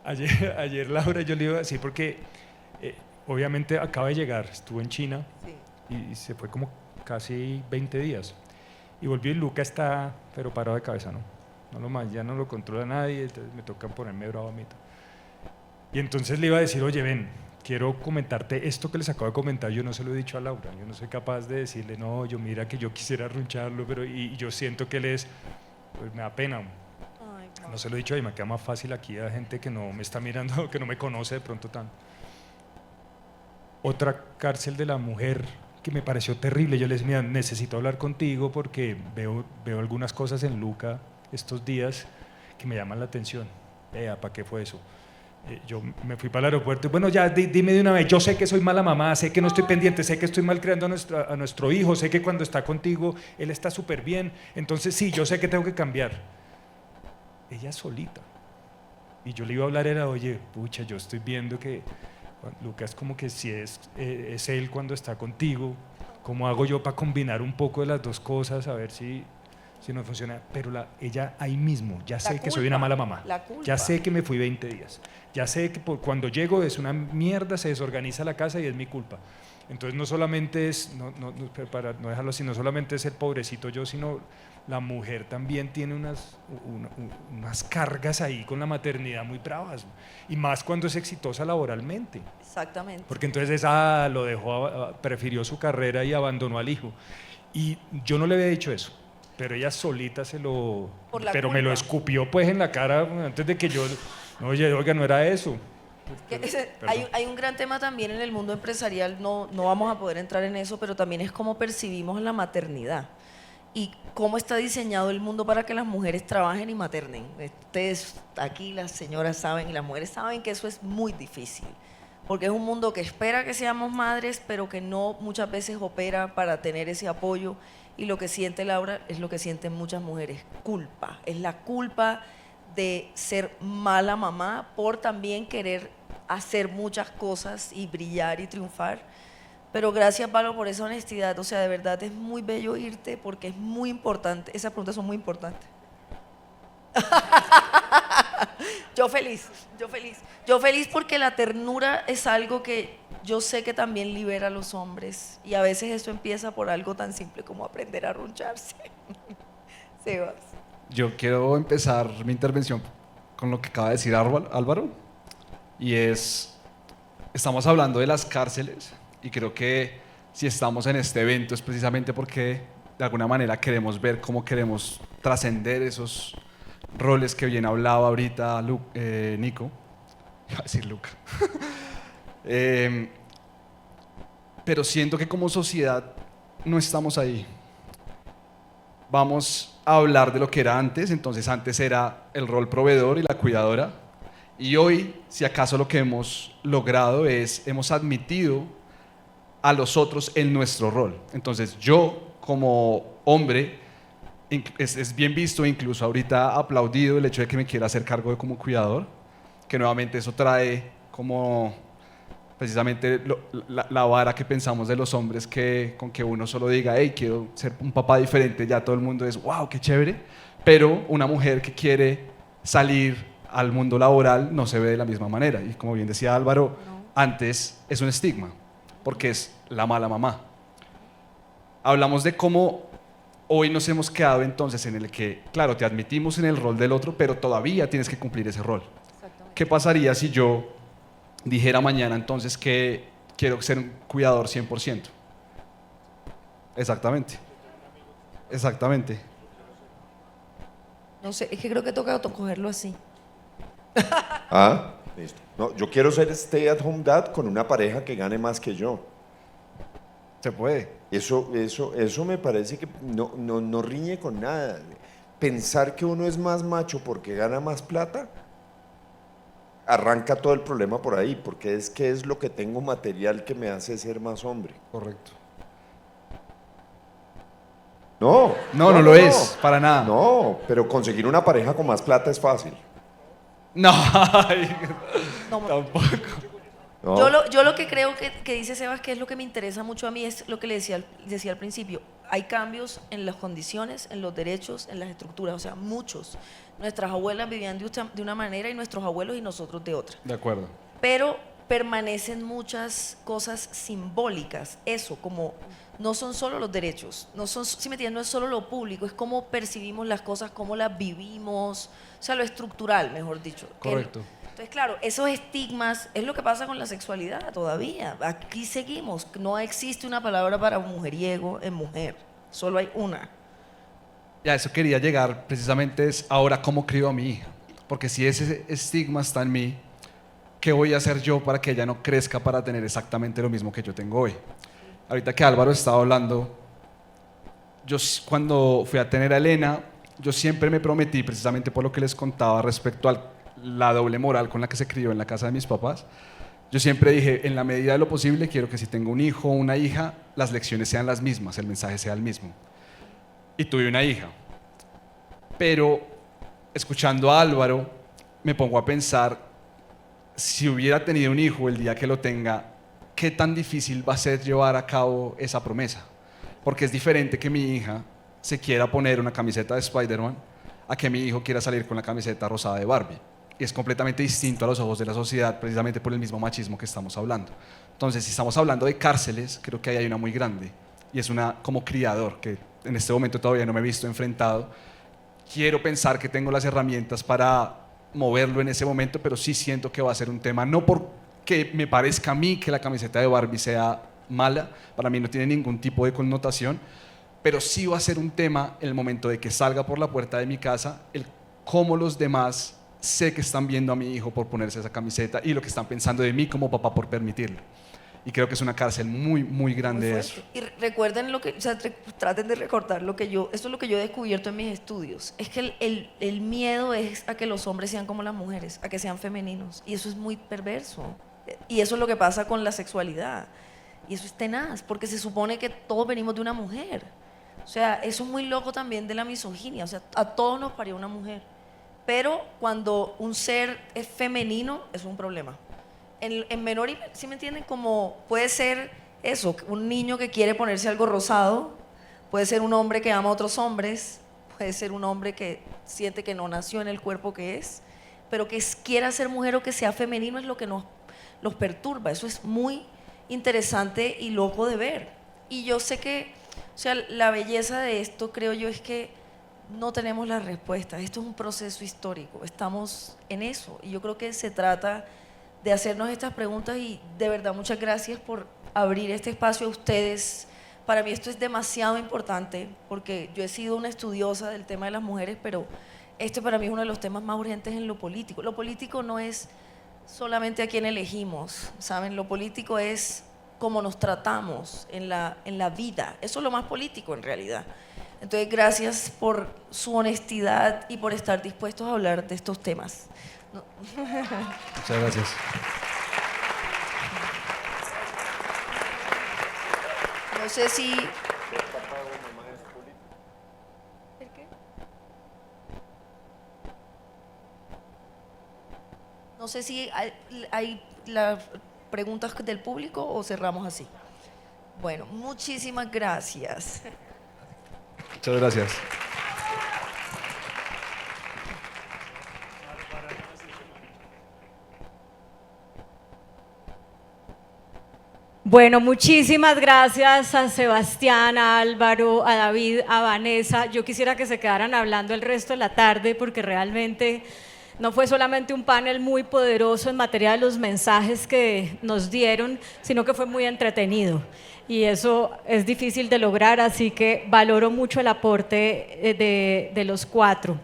Ayer Laura, yo le iba a decir, porque obviamente acaba de llegar, estuvo en China y se fue como casi 20 días. Y volvió y Luca está, pero parado de cabeza, ¿no? Ya no lo controla nadie, entonces me toca ponerme bravo a mí. Y entonces le iba a decir, oye, ven, quiero comentarte esto que les acabo de comentar, yo no se lo he dicho a Laura, yo no soy capaz de decirle, no, yo mira que yo quisiera arruncharlo, pero y yo siento que él es, pues me da pena. Ay, No se lo he dicho y me queda más fácil aquí a gente que no me está mirando, que no me conoce de pronto tanto. Otra cárcel de la mujer que me pareció terrible, yo les decía, mira, necesito hablar contigo porque veo algunas cosas en Luca estos días que me llaman la atención. ¿Para qué fue eso? Yo me fui para el aeropuerto y bueno, ya dime de una vez, yo sé que soy mala mamá, sé que no estoy pendiente, sé que estoy mal criando a nuestro hijo, sé que cuando está contigo él está súper bien, entonces sí, yo sé que tengo que cambiar. Ella solita. Y yo le iba a hablar, era, oye, pucha, yo estoy viendo que Lucas como que si es él cuando está contigo, ¿cómo hago yo para combinar un poco de las dos cosas, a ver si no funciona? Pero ella ahí mismo, ya sé que soy una mala mamá, ya sé que me fui 20 días, ya sé que cuando llego es una mierda, se desorganiza la casa y es mi culpa. Entonces no solamente es, para no dejarlo así, no solamente es el pobrecito yo, sino la mujer también tiene unas cargas ahí con la maternidad muy bravas, y más cuando es exitosa laboralmente. exactamente. Porque entonces lo dejó, prefirió su carrera y abandonó al hijo. Y yo no le había dicho eso, pero ella solita pero me lo escupió pues en la cara antes de que yo, no, oiga, no era eso. Hay un gran tema también en el mundo empresarial, no vamos a poder entrar en eso, pero también es cómo percibimos la maternidad y cómo está diseñado el mundo para que las mujeres trabajen y maternen. Ustedes aquí, las señoras saben y las mujeres saben que eso es muy difícil, porque es un mundo que espera que seamos madres, pero que no muchas veces opera para tener ese apoyo, y lo que siente Laura es lo que sienten muchas mujeres, culpa, es la culpa de ser mala mamá por también querer hacer muchas cosas y brillar y triunfar. Pero gracias, Pablo, por esa honestidad. O sea, de verdad es muy bello irte porque es muy importante. Esas preguntas son muy importantes. Yo feliz, yo feliz. Yo feliz porque la ternura es algo que yo sé que también libera a los hombres. Y a veces eso empieza por algo tan simple como aprender a arruncharse. Sebas. Yo quiero empezar mi intervención con lo que acaba de decir Álvaro, y estamos hablando de las cárceles, y creo que si estamos en este evento es precisamente porque de alguna manera queremos ver cómo queremos trascender esos roles que bien hablaba ahorita Nico, iba a decir Luca. Pero siento que como sociedad no estamos ahí. Vamos a hablar de lo que era antes. Entonces antes era el rol proveedor y la cuidadora, y hoy, si acaso, lo que hemos logrado hemos admitido a los otros en nuestro rol. Entonces yo como hombre es bien visto, incluso ahorita aplaudido, el hecho de que me quiera hacer cargo de como cuidador, que nuevamente eso trae como precisamente la vara que pensamos de los hombres, que con que uno solo diga, hey, quiero ser un papá diferente, ya todo el mundo es, wow, qué chévere. Pero una mujer que quiere salir al mundo laboral no se ve de la misma manera, y como bien decía Álvaro, antes es un estigma. porque es la mala mamá. Hablamos de cómo hoy nos hemos quedado entonces en el que, claro, te admitimos en el rol del otro, pero todavía tienes que cumplir ese rol. ¿Qué pasaría si yo dijera mañana entonces que quiero ser un cuidador 100%? Exactamente. Exactamente. No sé, es que creo que toca cogerlo así. Ah, listo. No, yo quiero ser stay at home dad con una pareja que gane más que yo. Se puede. Eso me parece que no riñe con nada. Pensar que uno es más macho porque gana más plata, arranca todo el problema por ahí, porque es que es lo que tengo material que me hace ser más hombre. Correcto. No. No lo es, para nada. No, pero conseguir una pareja con más plata es fácil. No, No, tampoco. ¿No? yo lo que creo que dice Sebas, que es lo que me interesa mucho a mí, es lo que le decía al principio. Hay cambios en las condiciones, en los derechos, en las estructuras, o sea, muchos. Nuestras abuelas vivían de una manera y nuestros abuelos y nosotros de otra. De acuerdo. Pero permanecen muchas cosas simbólicas. Eso, como no son solo los derechos, no son, si me entiendes, no es solo lo público, es cómo percibimos las cosas, cómo las vivimos, o sea, lo estructural, mejor dicho. Correcto. Entonces, claro, esos estigmas es lo que pasa con la sexualidad todavía. Aquí seguimos, no existe una palabra para mujeriego en mujer, solo hay una. Ya, eso quería llegar precisamente es ahora cómo crío a mi hija. Porque si ese estigma está en mí, ¿qué voy a hacer yo para que ella no crezca para tener exactamente lo mismo que yo tengo hoy? Ahorita que Álvaro estaba hablando, yo cuando fui a tener a Elena, yo siempre me prometí, precisamente por lo que les contaba respecto a la doble moral con la que se crió en la casa de mis papás, yo siempre dije, en la medida de lo posible, quiero que si tengo un hijo o una hija, las lecciones sean las mismas, el mensaje sea el mismo. Y tuve una hija. Pero escuchando a Álvaro, me pongo a pensar, si hubiera tenido un hijo el día que lo tenga, ¿qué tan difícil va a ser llevar a cabo esa promesa? Porque es diferente que mi hija se quiera poner una camiseta de Spider-Man a que mi hijo quiera salir con la camiseta rosada de Barbie. Y es completamente distinto a los ojos de la sociedad, precisamente por el mismo machismo que estamos hablando. Entonces, si estamos hablando de cárceles, creo que ahí hay una muy grande. Y es una como criador, que en este momento todavía no me he visto enfrentado. Quiero pensar que tengo las herramientas para moverlo en ese momento, pero sí siento que va a ser un tema, no porque me parezca a mí que la camiseta de Barbie sea mala, para mí no tiene ningún tipo de connotación, pero sí va a ser un tema en el momento de que salga por la puerta de mi casa, el cómo los demás sé que están viendo a mi hijo por ponerse esa camiseta y lo que están pensando de mí como papá por permitirlo. Y creo que es una cárcel muy, muy grande Muy eso. fuerte. Y recuerden lo que, o sea, traten de recordar lo que yo, esto es lo que yo he descubierto en mis estudios, es que el miedo es a que los hombres sean como las mujeres, a que sean femeninos, y eso es muy perverso. Y eso es lo que pasa con la sexualidad. Y eso es tenaz, porque se supone que todos venimos de una mujer. O sea, eso es muy loco también de la misoginia, o sea, a todos nos parió una mujer. Pero cuando un ser es femenino, es un problema. En menor, ¿sí me entienden? Como puede ser eso, un niño que quiere ponerse algo rosado, puede ser un hombre que ama a otros hombres, puede ser un hombre que siente que no nació en el cuerpo que es, pero que quiera ser mujer o que sea femenino es lo que los perturba. Eso es muy interesante y loco de ver. Y yo sé que, o sea, la belleza de esto, creo yo, es que no tenemos las respuestas. Esto es un proceso histórico, estamos en eso. Y yo creo que se trata de hacernos estas preguntas y de verdad muchas gracias por abrir este espacio a ustedes. Para mí esto es demasiado importante porque yo he sido una estudiosa del tema de las mujeres, pero este para mí es uno de los temas más urgentes en lo político. Lo político no es solamente a quién elegimos, ¿saben? Lo político es cómo nos tratamos en la vida. Eso es lo más político en realidad. Entonces, gracias por su honestidad y por estar dispuestos a hablar de estos temas. Muchas gracias. No sé si... ¿El qué? No sé si hay las preguntas del público o cerramos así. Bueno, muchísimas gracias. Muchas gracias. Bueno, muchísimas gracias a Sebastián, a Álvaro, a David, a Vanessa. Yo quisiera que se quedaran hablando el resto de la tarde porque realmente no fue solamente un panel muy poderoso en materia de los mensajes que nos dieron, sino que fue muy entretenido. Y eso es difícil de lograr, así que valoro mucho el aporte de los cuatro.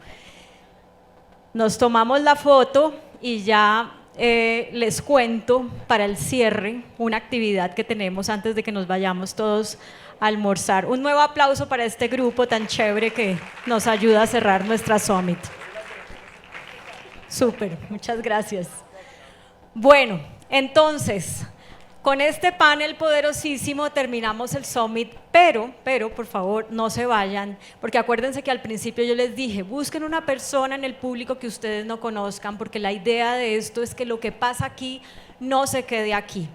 Nos tomamos la foto y ya les cuento para el cierre una actividad que tenemos antes de que nos vayamos todos a almorzar. Un nuevo aplauso para este grupo tan chévere que nos ayuda a cerrar nuestra Summit. Súper, muchas gracias. Bueno, entonces, con este panel poderosísimo terminamos el Summit, pero, por favor, no se vayan, porque acuérdense que al principio yo les dije, busquen una persona en el público que ustedes no conozcan, porque la idea de esto es que lo que pasa aquí no se quede aquí.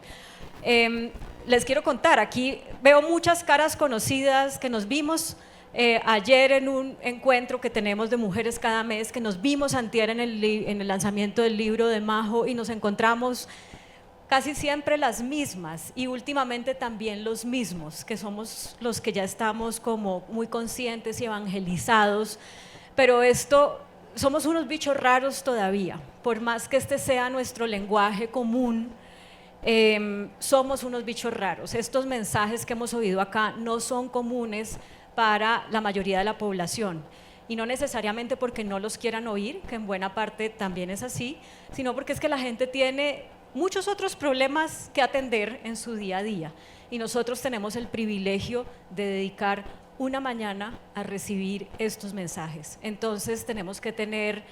Les quiero contar, aquí veo muchas caras conocidas que nos vimos ayer en un encuentro que tenemos de mujeres cada mes, que nos vimos antier en el lanzamiento del libro de Majo y nos encontramos casi siempre las mismas y últimamente también los mismos, que somos los que ya estamos como muy conscientes y evangelizados, pero somos unos bichos raros todavía, por más que este sea nuestro lenguaje común, somos unos bichos raros. Estos mensajes que hemos oído acá no son comunes para la mayoría de la población. Y no necesariamente porque no los quieran oír, que en buena parte también es así, sino porque es que la gente tiene muchos otros problemas que atender en su día a día. Y nosotros tenemos el privilegio de dedicar una mañana a recibir estos mensajes. Entonces tenemos que tener,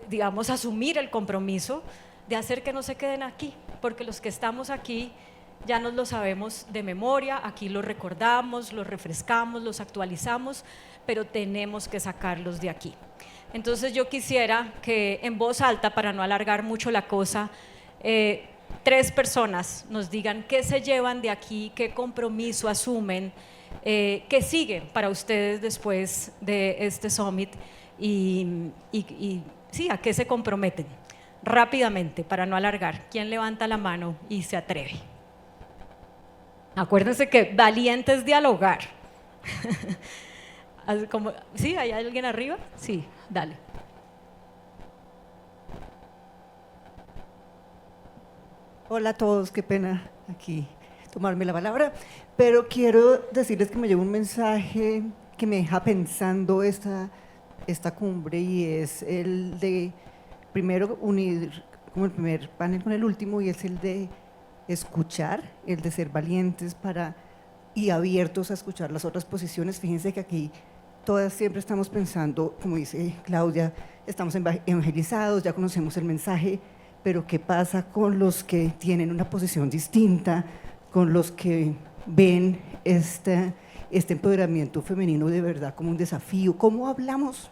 digamos, asumir el compromiso de hacer que no se queden aquí, porque los que estamos aquí ya nos lo sabemos de memoria, aquí los recordamos, los refrescamos, los actualizamos, pero tenemos que sacarlos de aquí. Entonces yo quisiera que en voz alta, para no alargar mucho la cosa, 3 personas nos digan qué se llevan de aquí, qué compromiso asumen, qué sigue para ustedes después de este Summit y sí, a qué se comprometen. Rápidamente, para no alargar, ¿quién levanta la mano y se atreve? Acuérdense que valiente es dialogar. ¿Sí? ¿Hay alguien arriba? Sí, dale. Hola a todos, qué pena aquí tomarme la palabra, pero quiero decirles que me llevo un mensaje que me deja pensando esta cumbre y es el de, primero, unir como el primer panel con el último y es el de escuchar, el de ser valientes y abiertos a escuchar las otras posiciones. Fíjense que aquí todas siempre estamos pensando, como dice Claudia, estamos evangelizados, ya conocemos el mensaje, pero ¿qué pasa con los que tienen una posición distinta, con los que ven este empoderamiento femenino de verdad como un desafío? ¿Cómo hablamos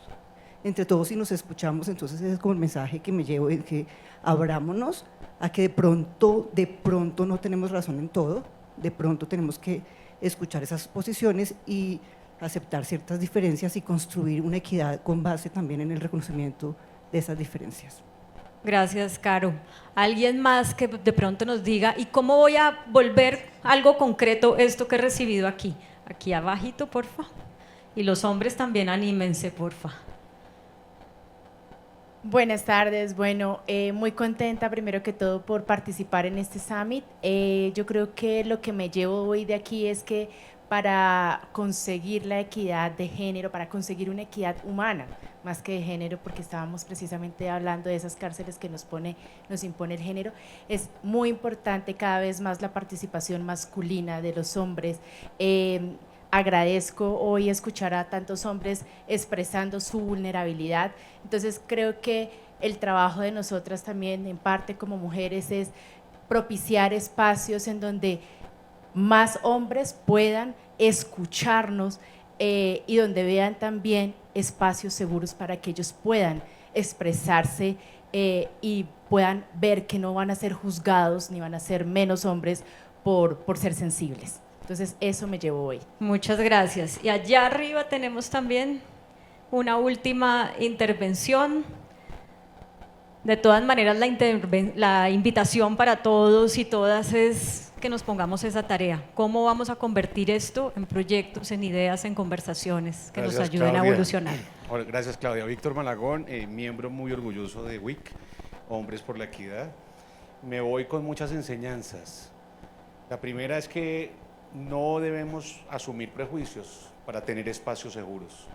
entre todos y nos escuchamos? Entonces ese es como el mensaje que me llevo, es que abrámonos a que de pronto no tenemos razón en todo, de pronto tenemos que escuchar esas posiciones y aceptar ciertas diferencias y construir una equidad con base también en el reconocimiento de esas diferencias. Gracias, Caro. ¿Alguien más que de pronto nos diga, ¿y cómo voy a volver algo concreto esto que he recibido aquí? Aquí abajito, porfa. Y los hombres también anímense, porfa. Buenas tardes, bueno, muy contenta primero que todo por participar en este Summit. Yo creo que lo que me llevo hoy de aquí es que para conseguir la equidad de género, para conseguir una equidad humana, más que de género, porque estábamos precisamente hablando de esas cárceles que nos impone el género, es muy importante cada vez más la participación masculina de los hombres. Agradezco hoy escuchar a tantos hombres expresando su vulnerabilidad, entonces creo que el trabajo de nosotras también, en parte como mujeres, es propiciar espacios en donde más hombres puedan escucharnos y donde vean también espacios seguros para que ellos puedan expresarse y puedan ver que no van a ser juzgados ni van a ser menos hombres por ser sensibles. Entonces eso me llevo hoy. Muchas gracias. Y allá arriba tenemos también una última intervención. De todas maneras, la invitación para todos y todas es que nos pongamos esa tarea. ¿Cómo vamos a convertir esto en proyectos, en ideas, en conversaciones que nos Gracias, ayuden a Claudia. evolucionar? Hola, gracias, Claudia. Víctor Malagón, miembro muy orgulloso de WIC, Hombres por la Equidad. Me voy con muchas enseñanzas. La primera es que no debemos asumir prejuicios para tener espacios seguros.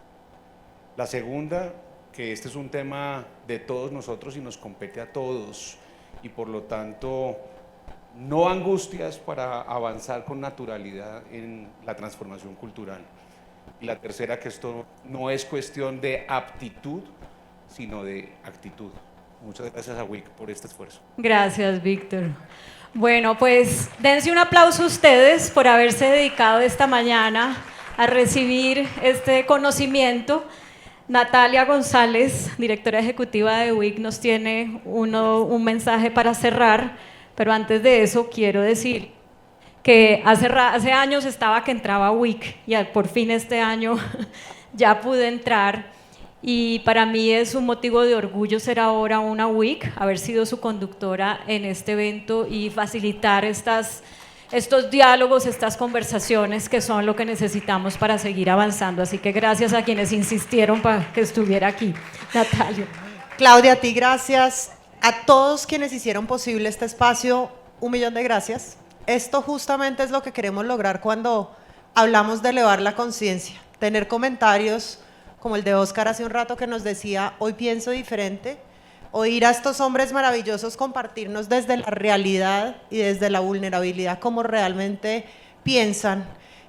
La segunda, que este es un tema de todos nosotros y nos compete a todos, y por lo tanto no angustias para avanzar con naturalidad en la transformación cultural. Y la tercera, que esto no es cuestión de aptitud, sino de actitud. Muchas gracias a WIC por este esfuerzo. Gracias, Víctor. Bueno, pues dense un aplauso a ustedes por haberse dedicado esta mañana a recibir este conocimiento. Natalia González, directora ejecutiva de WIC, nos tiene un mensaje para cerrar, pero antes de eso quiero decir que hace años estaba que entraba a WIC y por fin este año ya pude entrar, y para mí es un motivo de orgullo ser ahora una WIC, haber sido su conductora en este evento y facilitar estos diálogos, estas conversaciones que son lo que necesitamos para seguir avanzando. Así que gracias a quienes insistieron para que estuviera aquí. Natalia. Claudia, a ti gracias. A todos quienes hicieron posible este espacio, 1.000.000 de gracias. Esto justamente es lo que queremos lograr cuando hablamos de elevar la conciencia, tener comentarios como el de Óscar hace un rato que nos decía, hoy pienso diferente, oír a estos hombres maravillosos compartirnos desde la realidad y desde la vulnerabilidad cómo realmente piensan,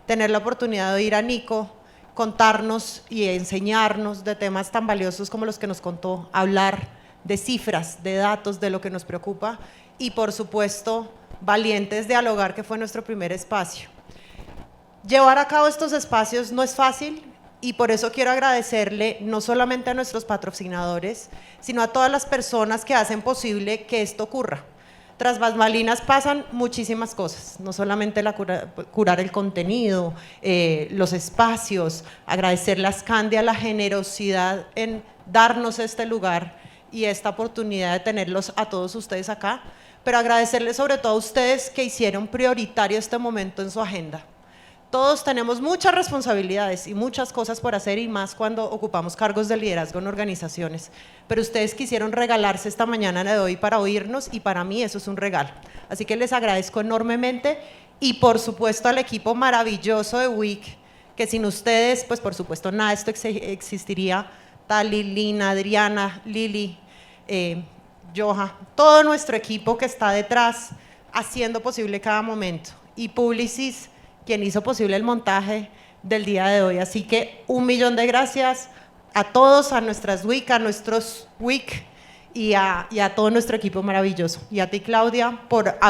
tener la oportunidad de oír a Nico contarnos y enseñarnos de temas tan valiosos como los que nos contó, hablar de cifras, de datos, de lo que nos preocupa y por supuesto valientes dialogar, que fue nuestro primer espacio. Llevar a cabo estos espacios no es fácil, y por eso quiero agradecerle no solamente a nuestros patrocinadores, sino a todas las personas que hacen posible que esto ocurra. Tras bambalinas pasan muchísimas cosas, no solamente curar el contenido, los espacios, agradecerle a Scandia la generosidad en darnos este lugar y esta oportunidad de tenerlos a todos ustedes acá, pero agradecerles sobre todo a ustedes que hicieron prioritario este momento en su agenda. Todos tenemos muchas responsabilidades y muchas cosas por hacer, y más cuando ocupamos cargos de liderazgo en organizaciones, pero ustedes quisieron regalarse esta mañana de hoy para oírnos, y para mí eso es un regalo. Así que les agradezco enormemente, y por supuesto al equipo maravilloso de WIC, que sin ustedes, pues por supuesto nada de esto existiría. Tali, Lina, Adriana, Lili, Joha, todo nuestro equipo que está detrás haciendo posible cada momento, y Publicis, quien hizo posible el montaje del día de hoy. Así que 1.000.000 de gracias a todos, a nuestras WIC, a nuestros WIC y a todo nuestro equipo maravilloso. Y a ti, Claudia, por haber